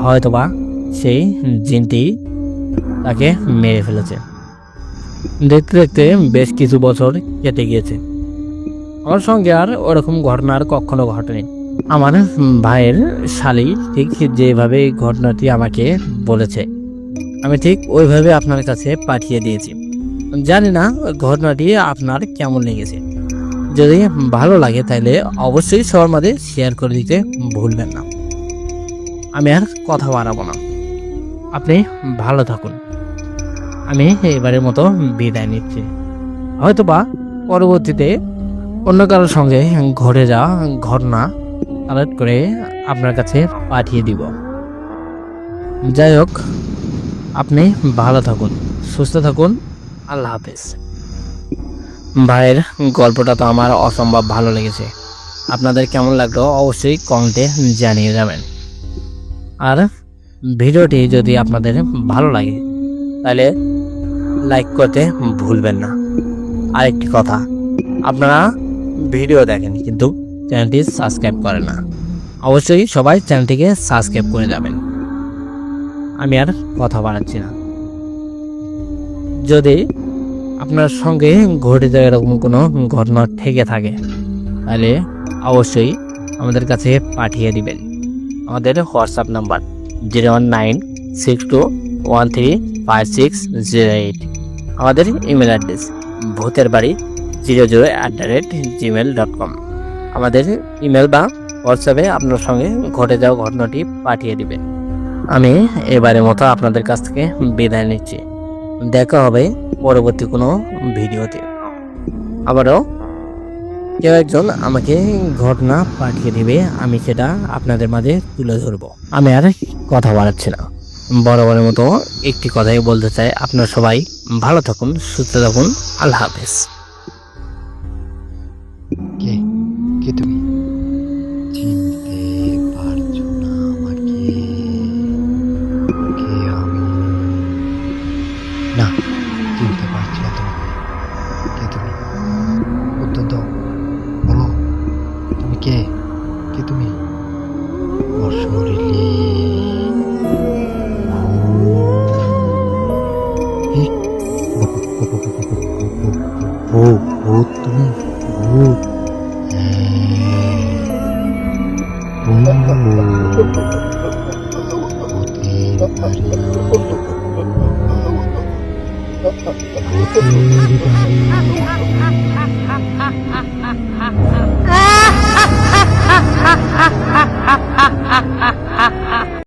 হয়তোবা সেই জিনটি তাকে মেরে ফেলেছে। দেখতে দেখতে বেশ কিছু বছর কেটে গিয়েছে। আমার সঙ্গে আর ওরকম ঘটনা আর কখনো ঘটেনি। আমার ভাইয়ের শালী ঠিক যেভাবে এই ঘটনাটি আমাকে বলেছে, আমি ঠিক ওইভাবে আপনার কাছে পাঠিয়ে দিয়েছি। জানি না ঘটনাটি আপনার কেমন লেগেছে। যদি ভালো লাগে তাহলে অবশ্যই সবার মাঝে শেয়ার করে দিতে ভুলবেন না। আমি আর কথা বাড়াবো না, আপনি ভালো থাকুন। আমি এবারের মতো বিদায় নিচ্ছি। হয়তোবা পরবর্তীতে অন্য কারোর সঙ্গে ঘটে যাওয়া ঘটনা কালেক্ট করে আপনার কাছে পাঠিয়ে দিব। যাই হোক, আপনি ভালো থাকুন, সুস্থ থাকুন। আল্লাহ হাফেজ। ভাইয়ের গল্পটা তো আমার অসম্ভব ভালো লেগেছে। আপনাদের কেমন লাগলো অবশ্যই কমেন্টে জানিয়ে যাবেন। আর ভিডিওটি যদি আপনাদের ভালো লাগে তাহলে লাইক করতে ভুলবেন না। আরেকটি কথা, আপনারা ভিডিও দেখেন কিন্তু চ্যানেলটি সাবস্ক্রাইব করেন না, অবশ্যই সবাই চ্যানেলটিকে সাবস্ক্রাইব করে যাবেন। আমি আর কথা বাড়াচ্ছি না। যদি আপনার সঙ্গে ঘটে যাওয়া এরকম কোনো ঘটনা থেকে থাকে তাহলে অবশ্যই আমাদের কাছে পাঠিয়ে দিবেন। আমাদের হোয়াটসঅ্যাপ নাম্বার 01962135608। আমাদের ইমেল অ্যাড্রেস bhuterbaড়ি00@gmail.com। আমাদের ইমেল বা হোয়াটসঅ্যাপে আপনার সঙ্গে ঘটে যাওয়া ঘটনাটি পাঠিয়ে দিবেন। আমি এবারের মতো আপনাদের কাছ থেকে বিদায় নিচ্ছি। দেখা হবে পরবর্তী কোনো ভিডিওতে। আবারও কেউ একজন আমাকে ঘটনা পাঠিয়ে দিবে, আমি সেটা আপনাদের মাঝে তুলে ধরবো। আমি আর কথা বাড়াচ্ছি না, বরাবরের মতো একটি কথাই বলতে চাই, আপনারা সবাই ভালো থাকুন, সুস্থ থাকুন। আল্লাহ হাফেজ। কে কে তুমি? চিনতে পারছো না আমাকে? কে আমি? না, চিনতে পারছি না তোমাকে। কে তুমি? উত্তর দাও, বলো তুমি কে? কে তুমি? অশরীরী ভূত তুমি? ভূত? ভূতের বাড়ি